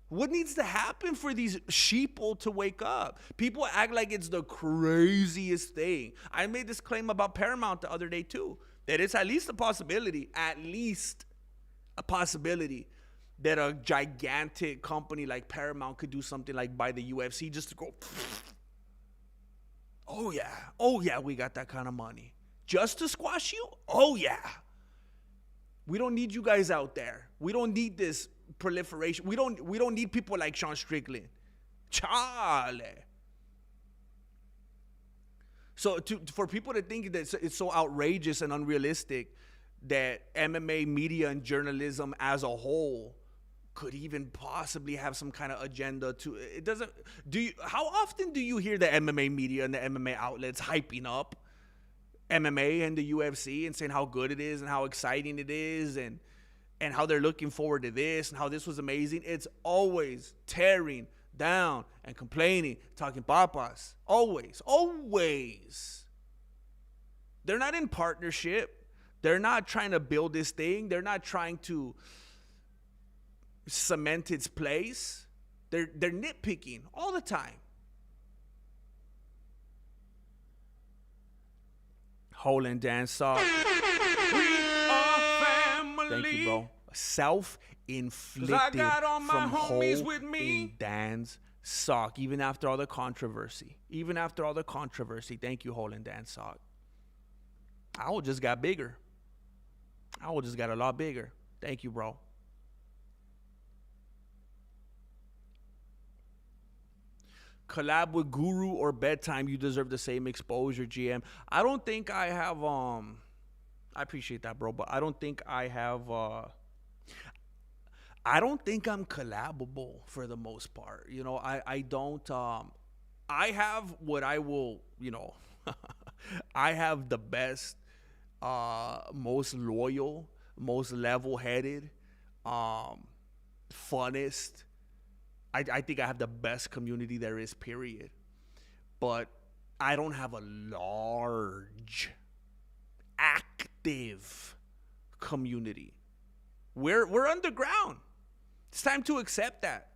What needs to happen for these sheeple to wake up? People act like it's the craziest thing. I made this claim about Paramount the other day too, that it's at least a possibility, that a gigantic company like Paramount could do something like buy the UFC just to go, oh yeah, we got that kind of money. Just to squash you? Oh yeah. We don't need you guys out there. We don't need this proliferation. We don't need people like Sean Strickland. Charlie. So for people to think that it's so outrageous and unrealistic that MMA media and journalism as a whole could even possibly have some kind of agenda to it doesn't how often do you hear the MMA media and the MMA outlets hyping up MMA and the UFC and saying how good it is and how exciting it is and how they're looking forward to this and how this was amazing? It's always tearing down and complaining, talking papas. Always. They're not in partnership. They're not trying to build this thing. They're not trying to cement its place. They're nitpicking all the time. Hole and Dan Sock. We are family. Thank you, bro. Self-inflicted I got all my from homies Hole with me. In Dan's Sock. Even after all the controversy. Thank you, Hole and Dan Sock. Owl just got bigger. Owl just got a lot bigger. Thank you, bro. Collab with Guru or Bedtime, you deserve the same exposure, GM. I don't think I have I appreciate that, bro, but I don't think I have I don't think I'm collabable for the most part. You know, I don't I have what I will, you know, I have the best most loyal, most level-headed, funnest. I think I have the best community there is, period. But I don't have a large, active community. We're underground. It's time to accept that.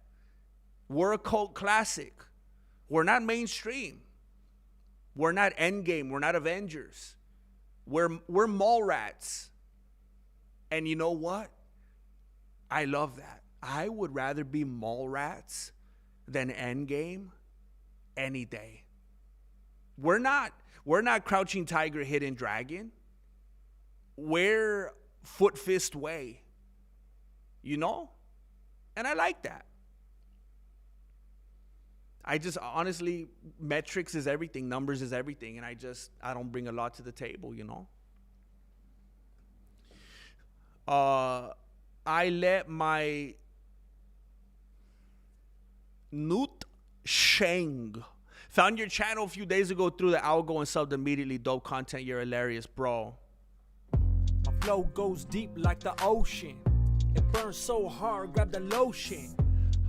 We're a cult classic. We're not mainstream. We're not Endgame. We're not Avengers. We're mall rats. And you know what? I love that. I would rather be mall rats than Endgame any day. We're not Crouching Tiger, Hidden Dragon. We're Foot Fist Way. You know? And I like that. I just honestly, metrics is everything, numbers is everything, and I don't bring a lot to the table, you know. I let my Newt Shang found your channel a few days ago through the algo and subbed immediately. Dope content, you're hilarious, bro. My flow goes deep like the ocean. It burns so hard, grab the lotion.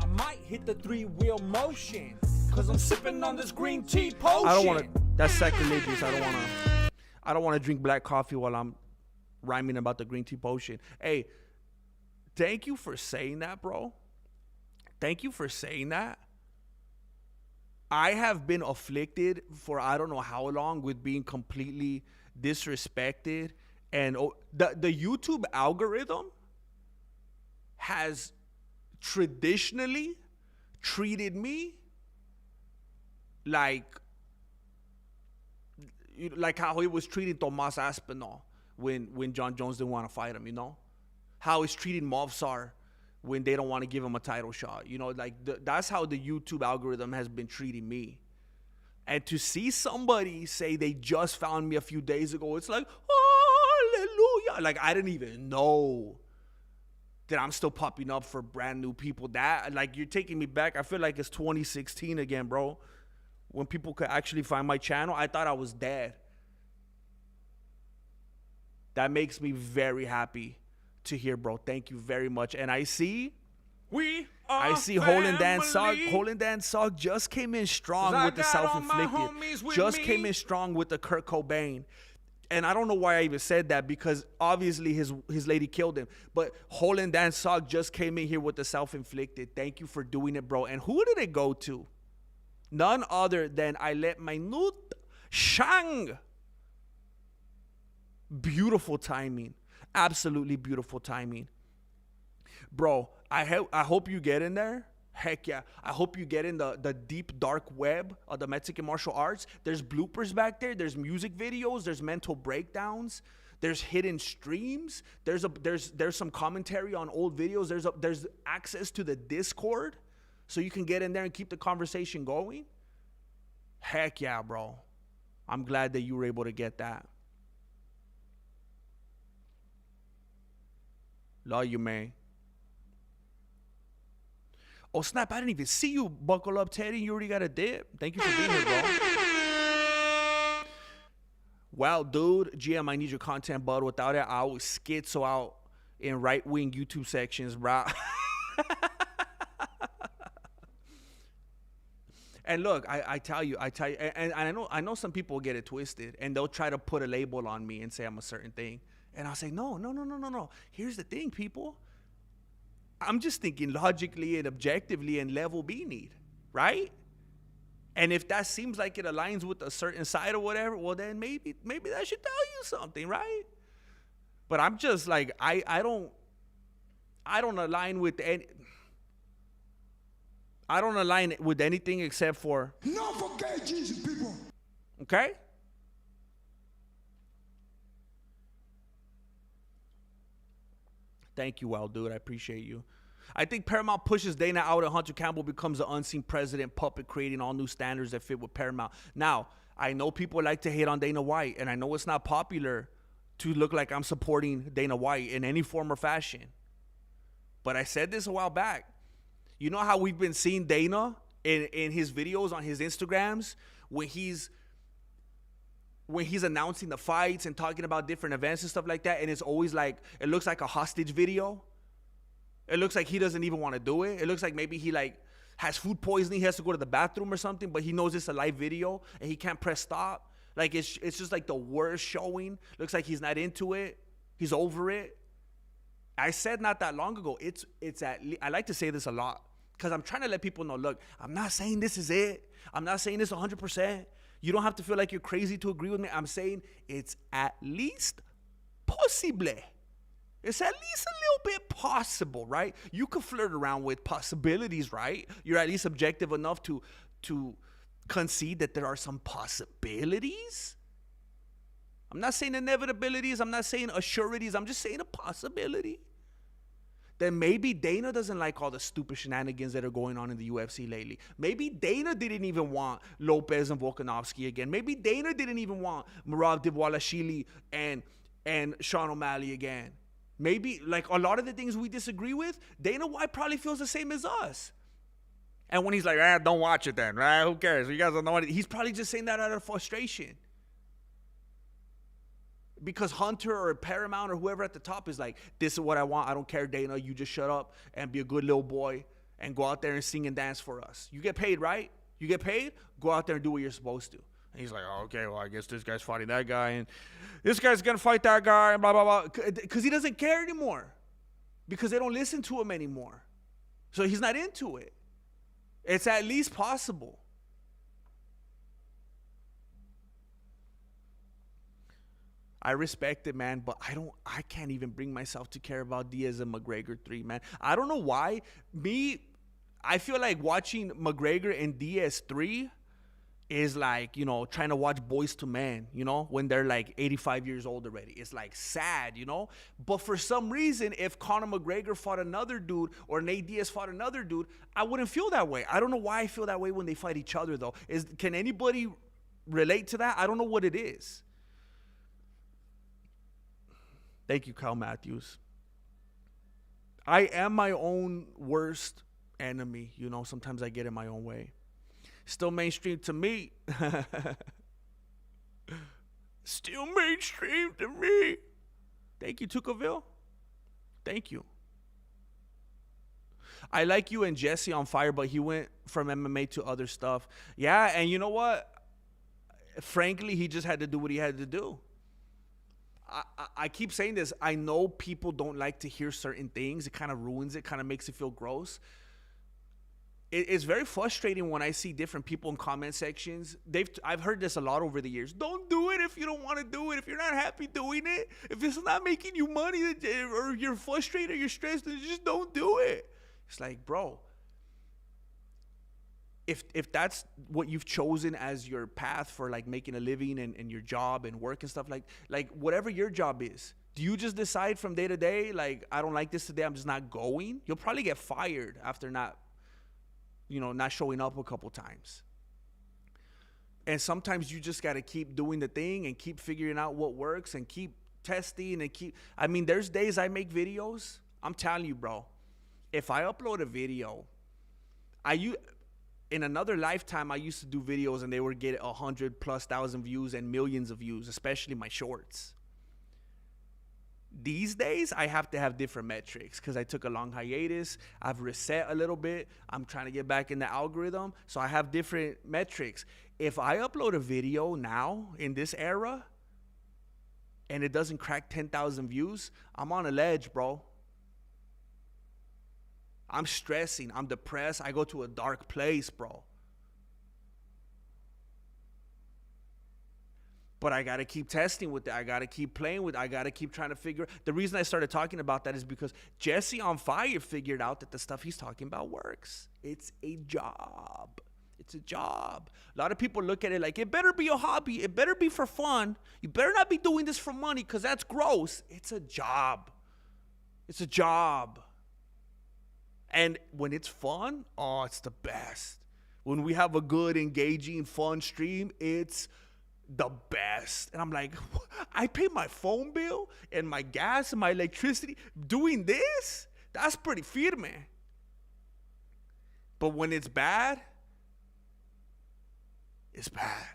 I might hit the 3-wheel motion, cause I'm sipping on this green tea potion. I don't want to, that's sacrilegious. I don't want to drink black coffee while I'm rhyming about the green tea potion. Hey, thank you for saying that, bro. Thank you for saying that. I have been afflicted for I don't know how long with being completely disrespected. And the YouTube algorithm has traditionally treated me like how he was treating Tomas Aspinall when John Jones didn't want to fight him, you know? How he's treating Movsar when they don't want to give him a title shot. You know, like that's how the YouTube algorithm has been treating me. And to see somebody say they just found me a few days ago, it's like, hallelujah. Like, I didn't even know that I'm still popping up for brand new people. That, like, you're taking me back. I feel like it's 2016 again, bro. When people could actually find my channel, I thought I was dead. That makes me very happy to hear, bro. Thank you very much. And I see Holland Dan Sog. Holland Dan Sog just came in strong with the self-inflicted. Just came in strong with the Kurt Cobain. And I don't know why I even said that, because obviously his lady killed him. But Holland Dan Sog just came in here with the self-inflicted. Thank you for doing it, bro. And who did it go to? None other than I let my Nut Shang. Beautiful timing. Absolutely beautiful timing. Bro, I hope you get in there. Heck yeah. I hope you get in the deep, dark web of the Mexican martial arts. There's bloopers back there. There's music videos. There's mental breakdowns. There's hidden streams. There's some commentary on old videos. There's access to the Discord, so you can get in there and keep the conversation going. Heck yeah, bro. I'm glad that you were able to get that. Love you, man. Oh, snap. I didn't even see you. Buckle up, Teddy. You already got a dip. Thank you for being here, bro. Wow, dude. GM, I need your content, bud. Without it, I always schizo out in right-wing YouTube sections, bro. And look, I tell you, and I know some people get it twisted, and they'll try to put a label on me and say I'm a certain thing. And I'll say, no. Here's the thing, people. I'm just thinking logically and objectively and level B need, right? And if that seems like it aligns with a certain side or whatever, well, then maybe that should tell you something, right? But I'm just like, I don't align with any. I don't align with anything except for. Not forget Jesus, people. Okay? Thank you, Wild Dude. I appreciate you. I think Paramount pushes Dana out and Hunter Campbell becomes the unseen president puppet, creating all new standards that fit with Paramount. Now, I know people like to hate on Dana White, and I know it's not popular to look like I'm supporting Dana White in any form or fashion. But I said this a while back. You know how we've been seeing Dana in his videos on his Instagrams when he's announcing the fights and talking about different events and stuff like that, and it's always like, it looks like a hostage video. It looks like he doesn't even want to do it. It looks like maybe he like has food poisoning, he has to go to the bathroom or something, but he knows it's a live video and he can't press stop. Like it's just like the worst showing. Looks like he's not into it. He's over it. I said not that long ago, it's I like to say this a lot Because I'm trying to let people know, look, I'm not saying this is it. I'm not saying this 100%. You don't have to feel like you're crazy to agree with me. I'm saying it's at least possible. It's at least a little bit possible, right? You could flirt around with possibilities, right? You're at least objective enough to concede that there are some possibilities. I'm not saying inevitabilities. I'm not saying assurities. I'm just saying a possibility. Then maybe Dana doesn't like all the stupid shenanigans that are going on in the UFC lately. Maybe Dana didn't even want Lopez and Volkanovski again. Maybe Dana didn't even want Merab Dvalishvili and Sean O'Malley again. Maybe, like a lot of the things we disagree with, Dana White probably feels the same as us. And when he's like, don't watch it then, right? Who cares? You guys don't know what he's probably just saying that out of frustration. Because Hunter or Paramount or whoever at the top is like, this is what I want. I don't care, Dana. You just shut up and be a good little boy and go out there and sing and dance for us. You get paid, right? You get paid? Go out there and do what you're supposed to. And he's like, oh, okay, well, I guess this guy's fighting that guy, and this guy's going to fight that guy, and blah, blah, blah. Because he doesn't care anymore. Because they don't listen to him anymore. So he's not into it. It's at least possible. I respect it, man, but I can't even bring myself to care about Diaz and McGregor 3, man. I don't know why. I feel like watching McGregor and Diaz 3 is like, trying to watch Boys to Men, when they're like 85 years old already. It's like sad, But for some reason, if Conor McGregor fought another dude or Nate Diaz fought another dude, I wouldn't feel that way. I don't know why I feel that way when they fight each other, though. Can anybody relate to that? I don't know what it is. Thank you, Kyle Matthews. I am my own worst enemy. Sometimes I get in my own way. Still mainstream to me. Still mainstream to me. Thank you, Tukaville. Thank you. I like you and Jesse on fire, but he went from MMA to other stuff. Yeah, and you know what? Frankly, he just had to do what he had to do. I keep saying this. I know people don't like to hear certain things. It kind of ruins it, kind of makes it feel gross. It's very frustrating when I see different people in comment sections. I've heard this a lot over the years. Don't do it if you don't want to do it. If you're not happy doing it, if it's not making you money, or you're frustrated, or you're stressed, then just don't do it. It's like, bro, if that's what you've chosen as your path for like making a living and your job and work and stuff, like whatever your job is, do you just decide from day to day, like, I don't like this today, I'm just not going? You'll probably get fired after not showing up a couple times. And sometimes you just got to keep doing the thing and keep figuring out what works and keep testing and there's days I make videos. I'm telling you, bro, if I upload a video, in another lifetime, I used to do videos and they would get 100,000+ views and millions of views, especially my shorts. These days, I have to have different metrics because I took a long hiatus. I've reset a little bit. I'm trying to get back in the algorithm. So I have different metrics. If I upload a video now in this era and it doesn't crack 10,000 views, I'm on a ledge, bro. I'm stressing. I'm depressed. I go to a dark place, bro. But I got to keep testing with it. I got to keep playing with it. I got to keep trying to figure. The reason I started talking about that is because Jesse on Fire figured out that the stuff he's talking about works. It's a job. It's a job. A lot of people look at it like, it better be a hobby. It better be for fun. You better not be doing this for money because that's gross. It's a job. It's a job. And when it's fun, it's the best. When we have a good, engaging, fun stream, it's the best. And I'm like, I pay my phone bill and my gas and my electricity doing this? That's pretty firme. But when it's bad, it's bad.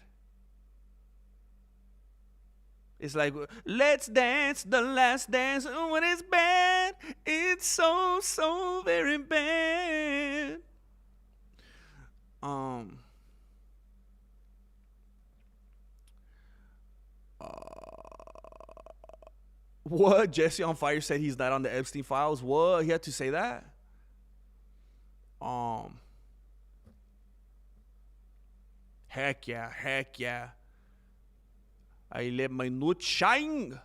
It's like, let's dance the last dance. When it's bad, it's so, so very bad. What? Jesse on Fire said he's not on the Epstein files. What? He had to say that? Heck yeah, heck yeah. I let my nuts shine.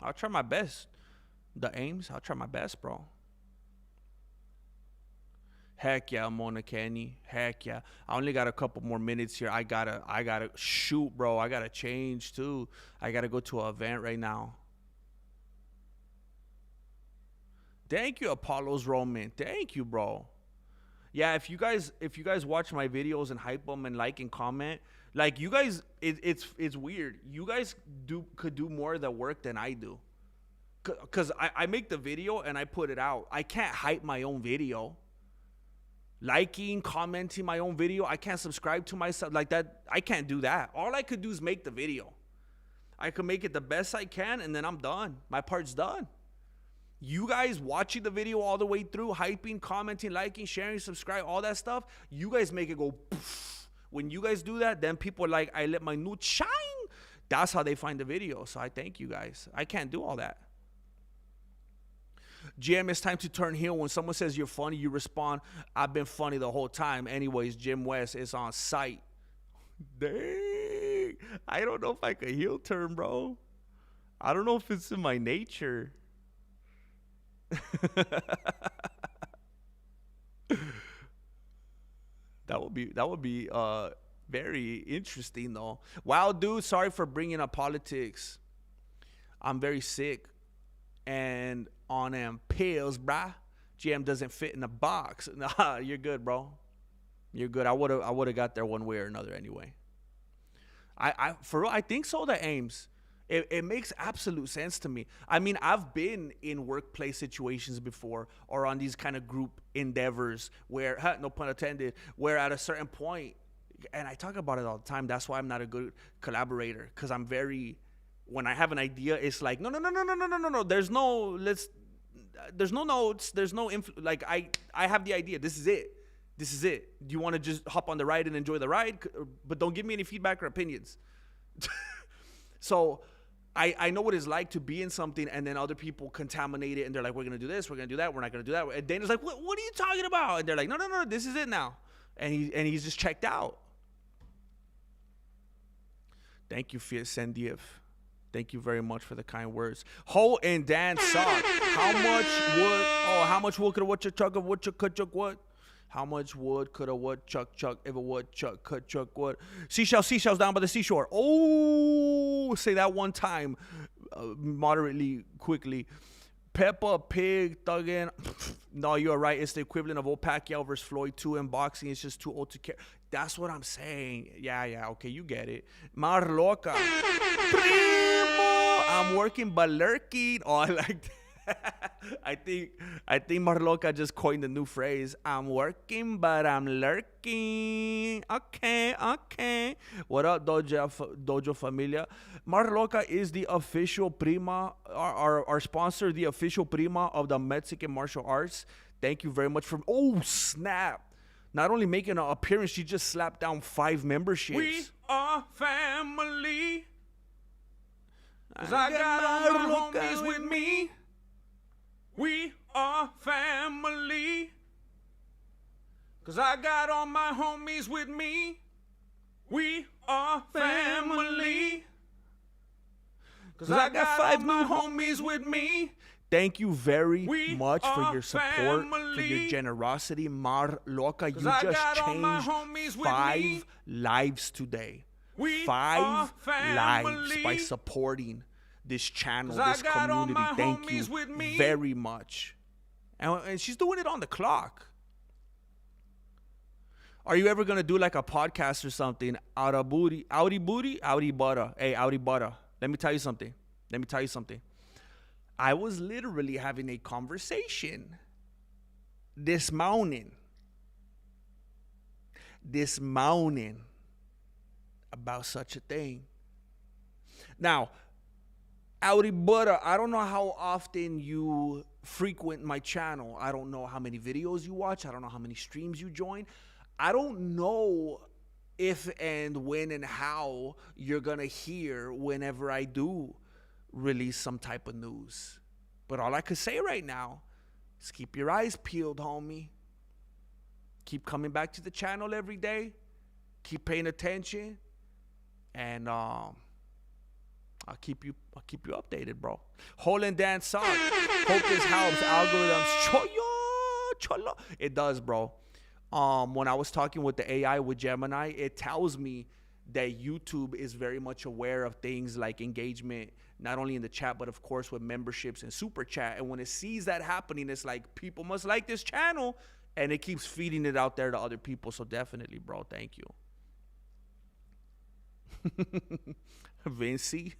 I'll try my best. The aims, I'll try my best, bro. Heck yeah, Mona Kenny. Heck yeah. I only got a couple more minutes here. I gotta shoot, bro. I gotta change too. I gotta go to an event right now. Thank you, Apollo's Roman. Thank you, bro. Yeah, if you guys watch my videos and hype them and like and comment, like you guys, it's weird. You guys could do more of the work than I do. Cause I make the video and I put it out. I can't hype my own video. Liking, commenting my own video. I can't subscribe to myself like that. I can't do that. All I could do is make the video. I could make it the best I can and then I'm done. My part's done. You guys watching the video all the way through, hyping, commenting, liking, sharing, subscribe, all that stuff, you guys make it go poof. When you guys do that, then people are like, I let my nude shine. That's how they find the video. So I thank you guys. I can't do all that. Jim, it's time to turn heel. When someone says you're funny, you respond, I've been funny the whole time. Anyways, Jim West is on site. Dang. I don't know if I could heel turn, bro. I don't know if it's in my nature. That would be very interesting though. Wow, dude, sorry for bringing up politics. I'm very sick and on them pills, brah. GM doesn't fit in the box. Nah, you're good, bro. You're good. I would have got there one way or another anyway. For real, I think so. The aims. It makes absolute sense to me. I mean, I've been in workplace situations before or on these kind of group endeavors where, no pun intended, where at a certain point, and I talk about it all the time, that's why I'm not a good collaborator, because I'm very, when I have an idea, it's like, no. There's no notes. There's no, like, I have the idea. This is it. Do you want to just hop on the ride and enjoy the ride? But don't give me any feedback or opinions. So I know what it's like to be in something and then other people contaminate it and they're like, we're going to do this, we're going to do that, we're not going to do that. And Dana's like, what are you talking about? And they're like, no, this is it now. And he's just checked out. Thank you, Fiat Sendiev. Thank you very much for the kind words. Ho and Dan suck. How much wood could a woodchuck chuck of woodchuck could chuck what? How much wood could a woodchuck chuck if a woodchuck could chuck wood? Seashells down by the seashore. Oh, say that one time, moderately quickly. Peppa Pig, Thuggin. No, you're right. It's the equivalent of old Pacquiao versus Floyd 2 in boxing. It's just too old to care. That's what I'm saying. Yeah. Okay, you get it. Mar loca. Primo. I'm working but lurking. Oh, I like that. I think Marloca just coined the new phrase. I'm working, but I'm lurking. Okay. What up, Dojo Familia? Marloca is the official prima, our sponsor, the official prima of the Mexican martial arts. Thank you very much for. Oh snap! Not only making an appearance, she just slapped down 5 memberships. We are family. 'Cause I got all my homies with me. We are family. 'Cause I got all my homies with me. We are family. 'Cause I got 5 new homies with me. Thank you very much for your support, for your generosity. Mar Loca, you just changed 5 lives today. 5 lives by supporting this channel, this community. Thank you very much. And she's doing it on the clock. Are you ever going to do like a podcast or something? Audi butter. Hey, Audi butter. Let me tell you something. I was literally having a conversation this morning about such a thing. Now, Audi butter, I don't know how often you frequent my channel. I don't know how many videos you watch. I don't know how many streams you join. I don't know if and when and how you're going to hear whenever I do release some type of news. But all I could say right now is keep your eyes peeled, homie. Keep coming back to the channel every day. Keep paying attention. And I'll keep you updated, bro. Hole and dance song. Hope this helps. Algorithms. Cholo. It does, bro. When I was talking with the AI with Gemini, it tells me that YouTube is very much aware of things like engagement, not only in the chat, but of course with memberships and super chat. And when it sees that happening, it's like, people must like this channel, and it keeps feeding it out there to other people. So definitely, bro, thank you. Vinci.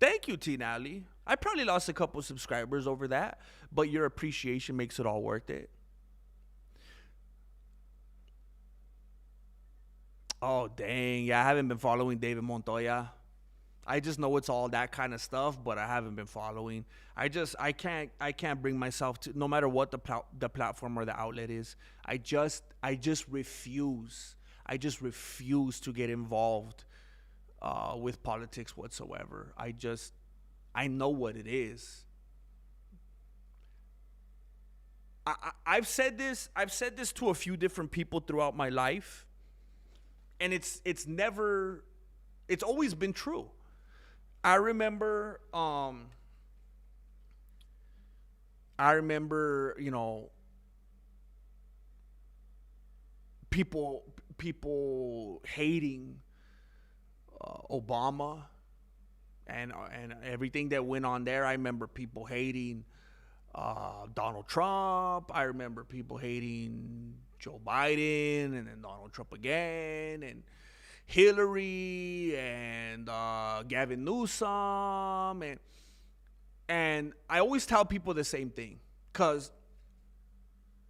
Thank you, T. Nally. I probably lost a couple subscribers over that, but your appreciation makes it all worth it. Oh, dang. Yeah, I haven't been following David Montoya. I just know it's all that kind of stuff, but I haven't been following. I can't bring myself to, no matter what the platform or the outlet is. I just refuse. I just refuse to get involved with politics whatsoever. I know what it is. I've said this to a few different people throughout my life, and it's always been true. I remember, you know, people hating Obama and everything that went on there. I remember people hating Donald Trump. I remember people hating Joe Biden, and then Donald Trump again, and Hillary, and Gavin Newsom, and I always tell people the same thing, because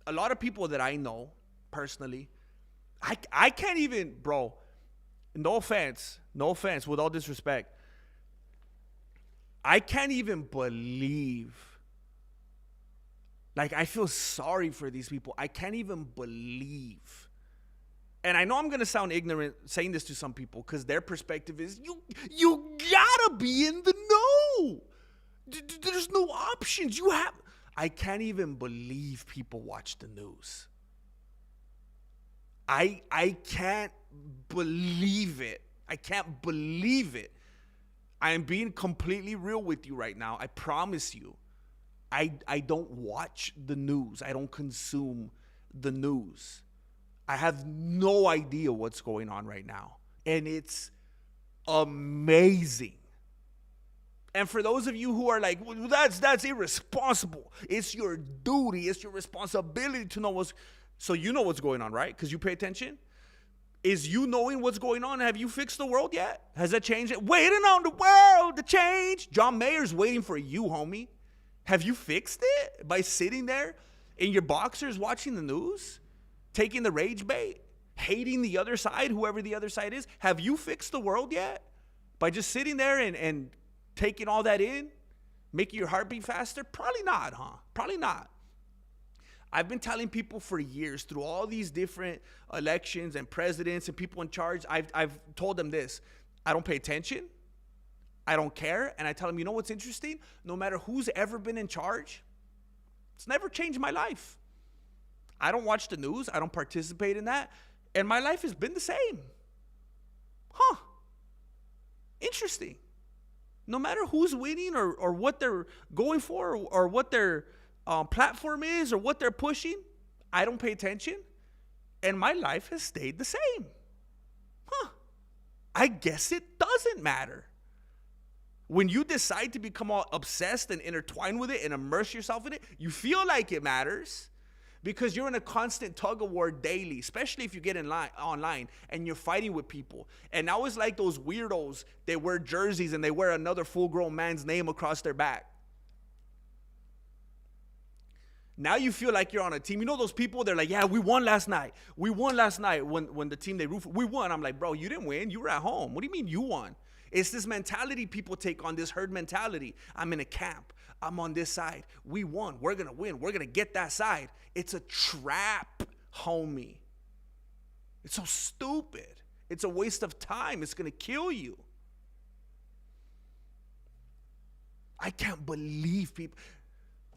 a lot of people that I know personally, I can't even, bro, no offense, with all disrespect, I can't even believe, like, I feel sorry for these people. I can't even believe. And I know I'm going to sound ignorant saying this to some people, because their perspective is, you gotta be in the know. There's no options. I can't even believe people watch the news. I can't believe it. I can't believe it. I am being completely real with you right now. I promise you. I don't watch the news. I don't consume the news. I have no idea what's going on right now. And it's amazing. And for those of you who are like, well, that's irresponsible. It's your duty. It's your responsibility to know so you know what's going on, right? Because you pay attention. Is you knowing what's going on? Have you fixed the world yet? Has that changed? Waiting on the world to change. John Mayer's waiting for you, homie. Have you fixed it by sitting there in your boxers watching the news? Taking the rage bait? Hating the other side, whoever the other side is? Have you fixed the world yet? By just sitting there and taking all that in? Making your heart beat faster? Probably not, huh? Probably not. I've been telling people for years, through all these different elections and presidents and people in charge, I've told them this. I don't pay attention. I don't care. And I tell them, you know what's interesting? No matter who's ever been in charge, it's never changed my life. I don't watch the news. I don't participate in that. And my life has been the same. Huh. Interesting. No matter who's winning or what they're going for or what their platform is or what they're pushing, I don't pay attention. And my life has stayed the same. Huh. I guess it doesn't matter. When you decide to become all obsessed and intertwined with it and immerse yourself in it, you feel like it matters because you're in a constant tug of war daily, especially if you get online and you're fighting with people. And now it's like those weirdos, they wear jerseys and they wear another full-grown man's name across their back. Now you feel like you're on a team. You know those people, they're like, yeah, we won last night. We won last night when the team they root for, we won. I'm like, bro, you didn't win. You were at home. What do you mean you won? It's this mentality people take on, this herd mentality. I'm in a camp. I'm on this side. We won. We're going to win. We're going to get that side. It's a trap, homie. It's so stupid. It's a waste of time. It's going to kill you. I can't believe people.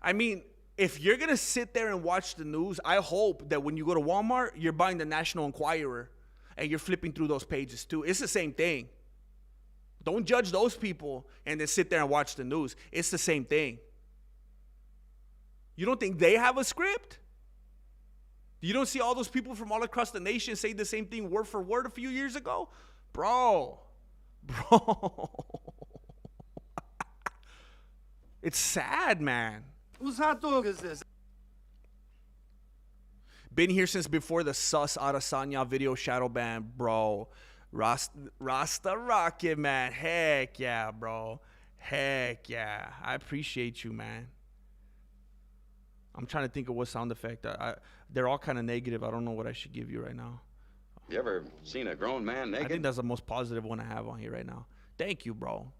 I mean, if you're going to sit there and watch the news, I hope that when you go to Walmart, you're buying the National Enquirer and you're flipping through those pages too. It's the same thing. Don't judge those people and then sit there and watch the news. It's the same thing. You don't think they have a script? You don't see all those people from all across the nation say the same thing word for word a few years ago? Bro. It's sad, man. Whose hot dog is this? Been here since before the sus Adesanya video shadow ban, bro. Rasta Rocket, man. Heck yeah, bro. Heck yeah. I appreciate you, man. I'm trying to think of what sound effect. They're all kind of negative. I don't know what I should give you right now. You ever seen a grown man naked? I think that's the most positive one I have on here right now. Thank you, bro.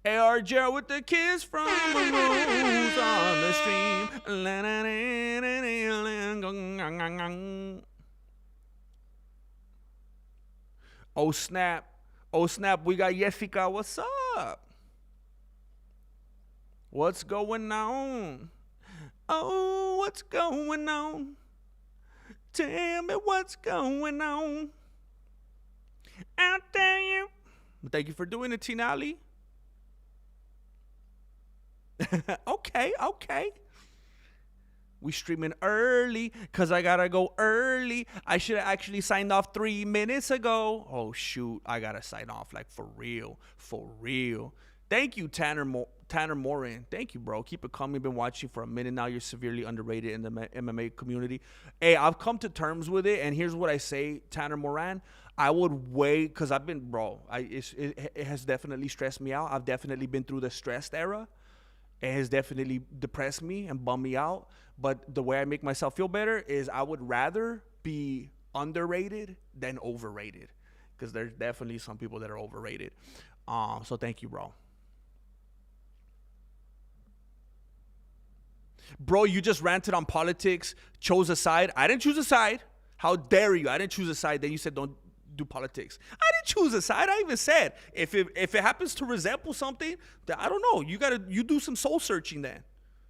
AR Gerald with the kiss from the rose on the stream. Oh snap. Oh snap, we got Jessica. What's up? What's going on? Oh, what's going on? Tell me what's going on. I'll tell you. Thank you for doing it, Tinali. Okay. We streaming early because I gotta go early. I should have actually signed off 3 minutes ago. Oh shoot, I gotta sign off like for real. Thank you, Tanner Morin. Thank you, bro. Keep it coming. Been watching for a minute now. You're severely underrated in the MMA community. Hey, I've come to terms with it, and here's what I say, Tanner Moran. I would wait because I've been, bro. It has definitely stressed me out. I've definitely been through the stressed era. It has definitely depressed me and bummed me out. But the way I make myself feel better is I would rather be underrated than overrated, because there's definitely some people that are overrated. So thank you, bro. Bro, you just ranted on politics, chose a side. I didn't choose a side. How dare you? I didn't choose a side. Then you said don't do politics. I didn't choose a side. I even said if it happens to resemble something, that I don't know. You do some soul searching then.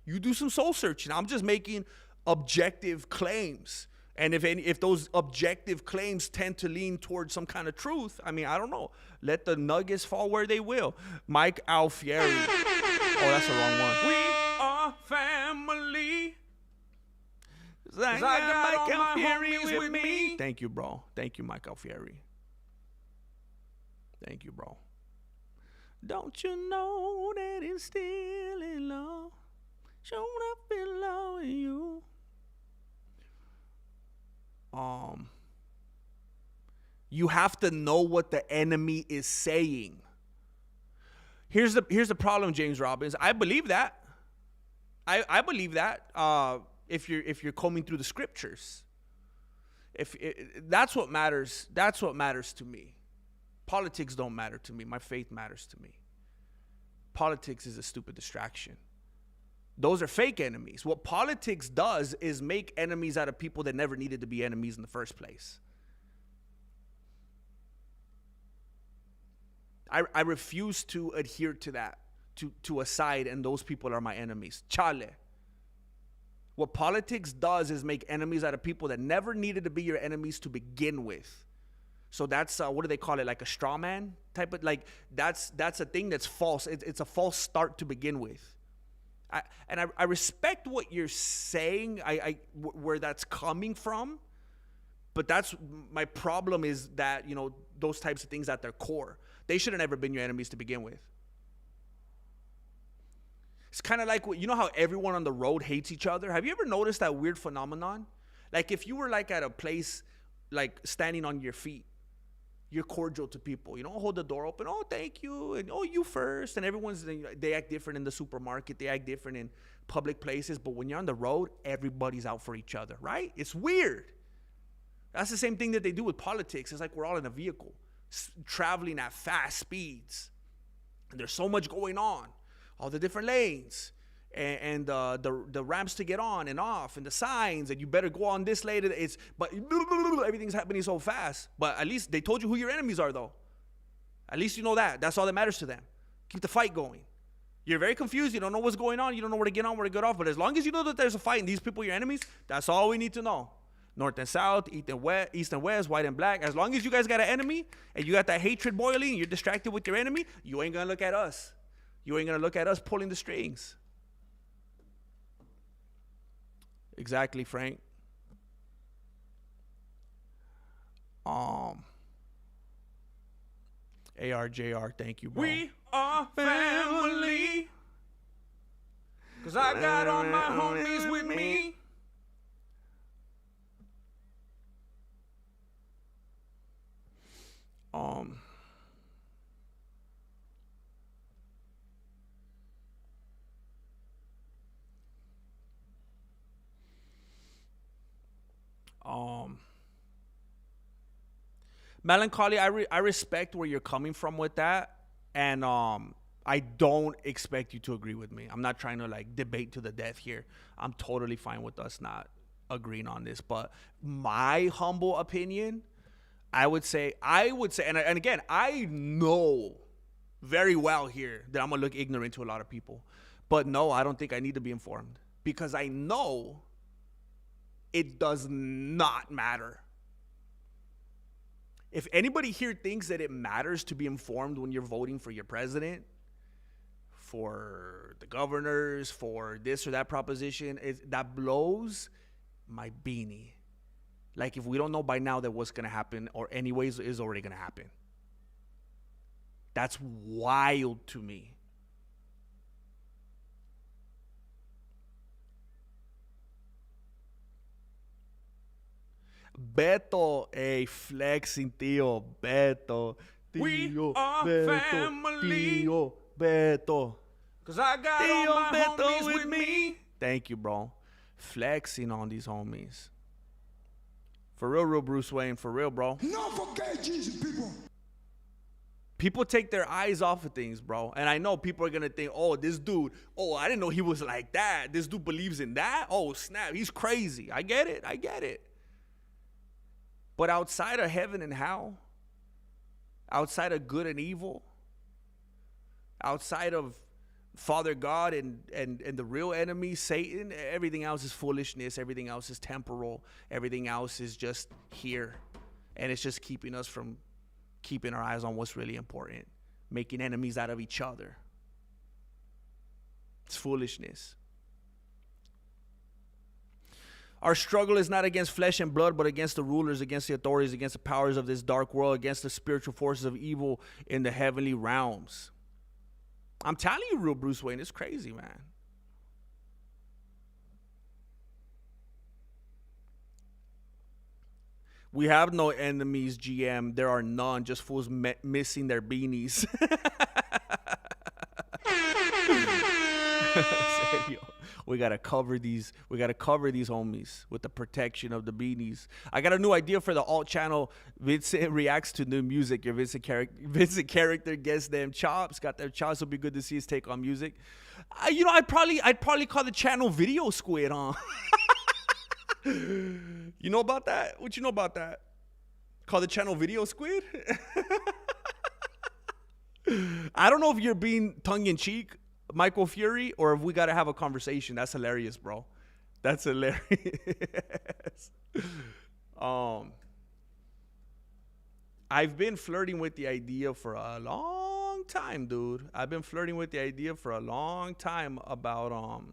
You do some soul searching. I'm just making objective claims. And if those objective claims tend to lean towards some kind of truth, I mean, I don't know. Let the nuggets fall where they will. Mike Alfieri. Oh, that's the wrong one. We are family. I got Mike Alfieri with me. Thank you, bro. Thank you, Mike Alfieri. Thank you, bro. Don't you know that it's still in love? Showing up in love with you. You have to know what the enemy is saying. Here's the problem, James Robbins. I believe that. I believe that. If you're combing through the scriptures, that's what matters. That's what matters to me. Politics don't matter to me. My faith matters to me. Politics is a stupid distraction. Those are fake enemies. What politics does is make enemies out of people that never needed to be enemies in the first place. I refuse to adhere to that, to a side, and those people are my enemies. Chale. What politics does is make enemies out of people that never needed to be your enemies to begin with. So that's, what do they call it? Like a straw man type of, like, that's a thing that's false. It's a false start to begin with. I respect what you're saying, where that's coming from, but that's my problem is that, those types of things at their core, they should have never been your enemies to begin with. It's kind of like, how everyone on the road hates each other? Have you ever noticed that weird phenomenon? Like if you were like at a place, like standing on your feet, you're cordial to people. You don't hold the door open. Oh, thank you. And oh, you first. And they act different in the supermarket. They act different in public places. But when you're on the road, everybody's out for each other, right? It's weird. That's the same thing that they do with politics. It's like we're all in a vehicle traveling at fast speeds. And there's so much going on. All the different lanes. and the ramps to get on and off and the signs and you better go on this later. But everything's happening so fast. But at least they told you who your enemies are, though. At least you know that. That's all that matters to them. Keep the fight going. You're very confused. You don't know what's going on. You don't know where to get on, where to get off. But as long as you know that there's a fight and these people are your enemies, that's all we need to know. North and south, east and west, white and black. As long as you guys got an enemy and you got that hatred boiling and you're distracted with your enemy, you ain't going to look at us. You ain't going to look at us pulling the strings. Exactly, Frank. ARJR, thank you, bro. We are family. 'Cause I got all my homies with me. Melancholy, I respect where you're coming from with that, and I don't expect you to agree with me. I'm not trying to like debate to the death here. I'm totally fine with us not agreeing on this, but my humble opinion, I would say, and again, I know very well here that I'm gonna look ignorant to a lot of people, but no, I don't think I need to be informed because I know it does not matter. If anybody here thinks that it matters to be informed when you're voting for your president, for the governors, for this or that proposition, that blows my beanie. Like if we don't know by now that what's going to happen or anyways is already going to happen. That's wild to me. Beto, a flexing tío, Beto. Tío, We are Beto, family. Tío, Beto. 'Cause I got Tío all my Beto homies with me. Thank you, bro. Flexing on these homies. For real, Bruce Wayne. For real, bro. Not forget Jesus, people. People take their eyes off of things, bro. And I know people are going to think, oh, this dude, I didn't know he was like that. This dude believes in that. Oh, snap. He's crazy. I get it. But outside of heaven and hell, outside of good and evil, outside of Father God and the real enemy, Satan, everything else is foolishness. Everything else is temporal. Everything else is just here. And it's just keeping us from keeping our eyes on what's really important. Making enemies out of each other. It's foolishness. Our struggle is not against flesh and blood, but against the rulers, against the authorities, against the powers of this dark world, against the spiritual forces of evil in the heavenly realms. I'm telling you, real Bruce Wayne, it's crazy, man. We have no enemies, GM. There are none, just fools missing their beanies. Serio. We gotta cover these homies with the protection of the beanies. I got a new idea for the alt channel. Vincent reacts to new music. Your Vincent character gets them chops. Got them chops. It'll be good to see his take on music. I'd probably call the channel Video Squid, huh? You know about that? What you know about that? Call the channel Video Squid? I don't know if you're being tongue in cheek, Michael Fury, or if we got to have a conversation. That's hilarious, bro. That's hilarious. I've been flirting with the idea for a long time, dude. I've been flirting with the idea for a long time about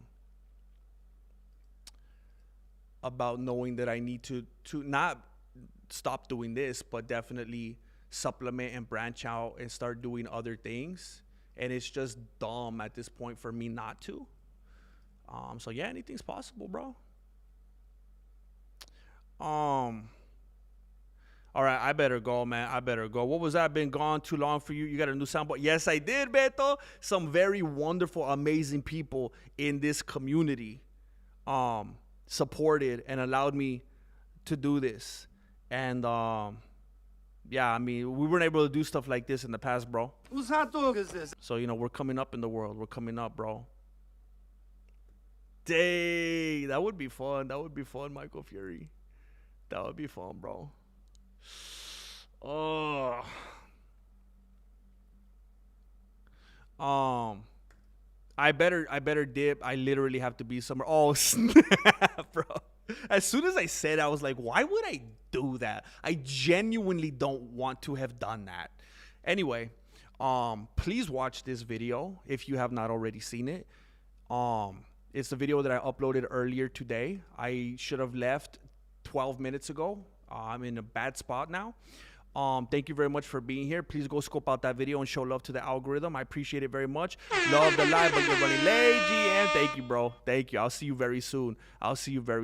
knowing that I need to not stop doing this, but definitely supplement and branch out and start doing other things. And it's just dumb at this point for me not to. So yeah, anything's possible, bro. All right, I better go, man. I better go. What was that? Been gone too long for you? You got a new soundboard? Yes, I did, Beto. Some very wonderful, amazing people in this community supported and allowed me to do this. And yeah, I mean, we weren't able to do stuff like this in the past, bro. Whose hot dog is this? So, we're coming up in the world. We're coming up, bro. Dang, that would be fun. That would be fun, Michael Fury. That would be fun, bro. Oh. I better dip. I literally have to be somewhere. Oh, snap, bro. As soon as I said, I was like, why would I do that? I genuinely don't want to have done that. Anyway, please watch this video if you have not already seen it. It's the video that I uploaded earlier today. I should have left 12 minutes ago. I'm in a bad spot now. Thank you very much for being here. Please go scope out that video and show love to the algorithm. I appreciate it very much. Love the live, but you're running late, GM. Thank you, bro. Thank you. I'll see you very soon. I'll see you very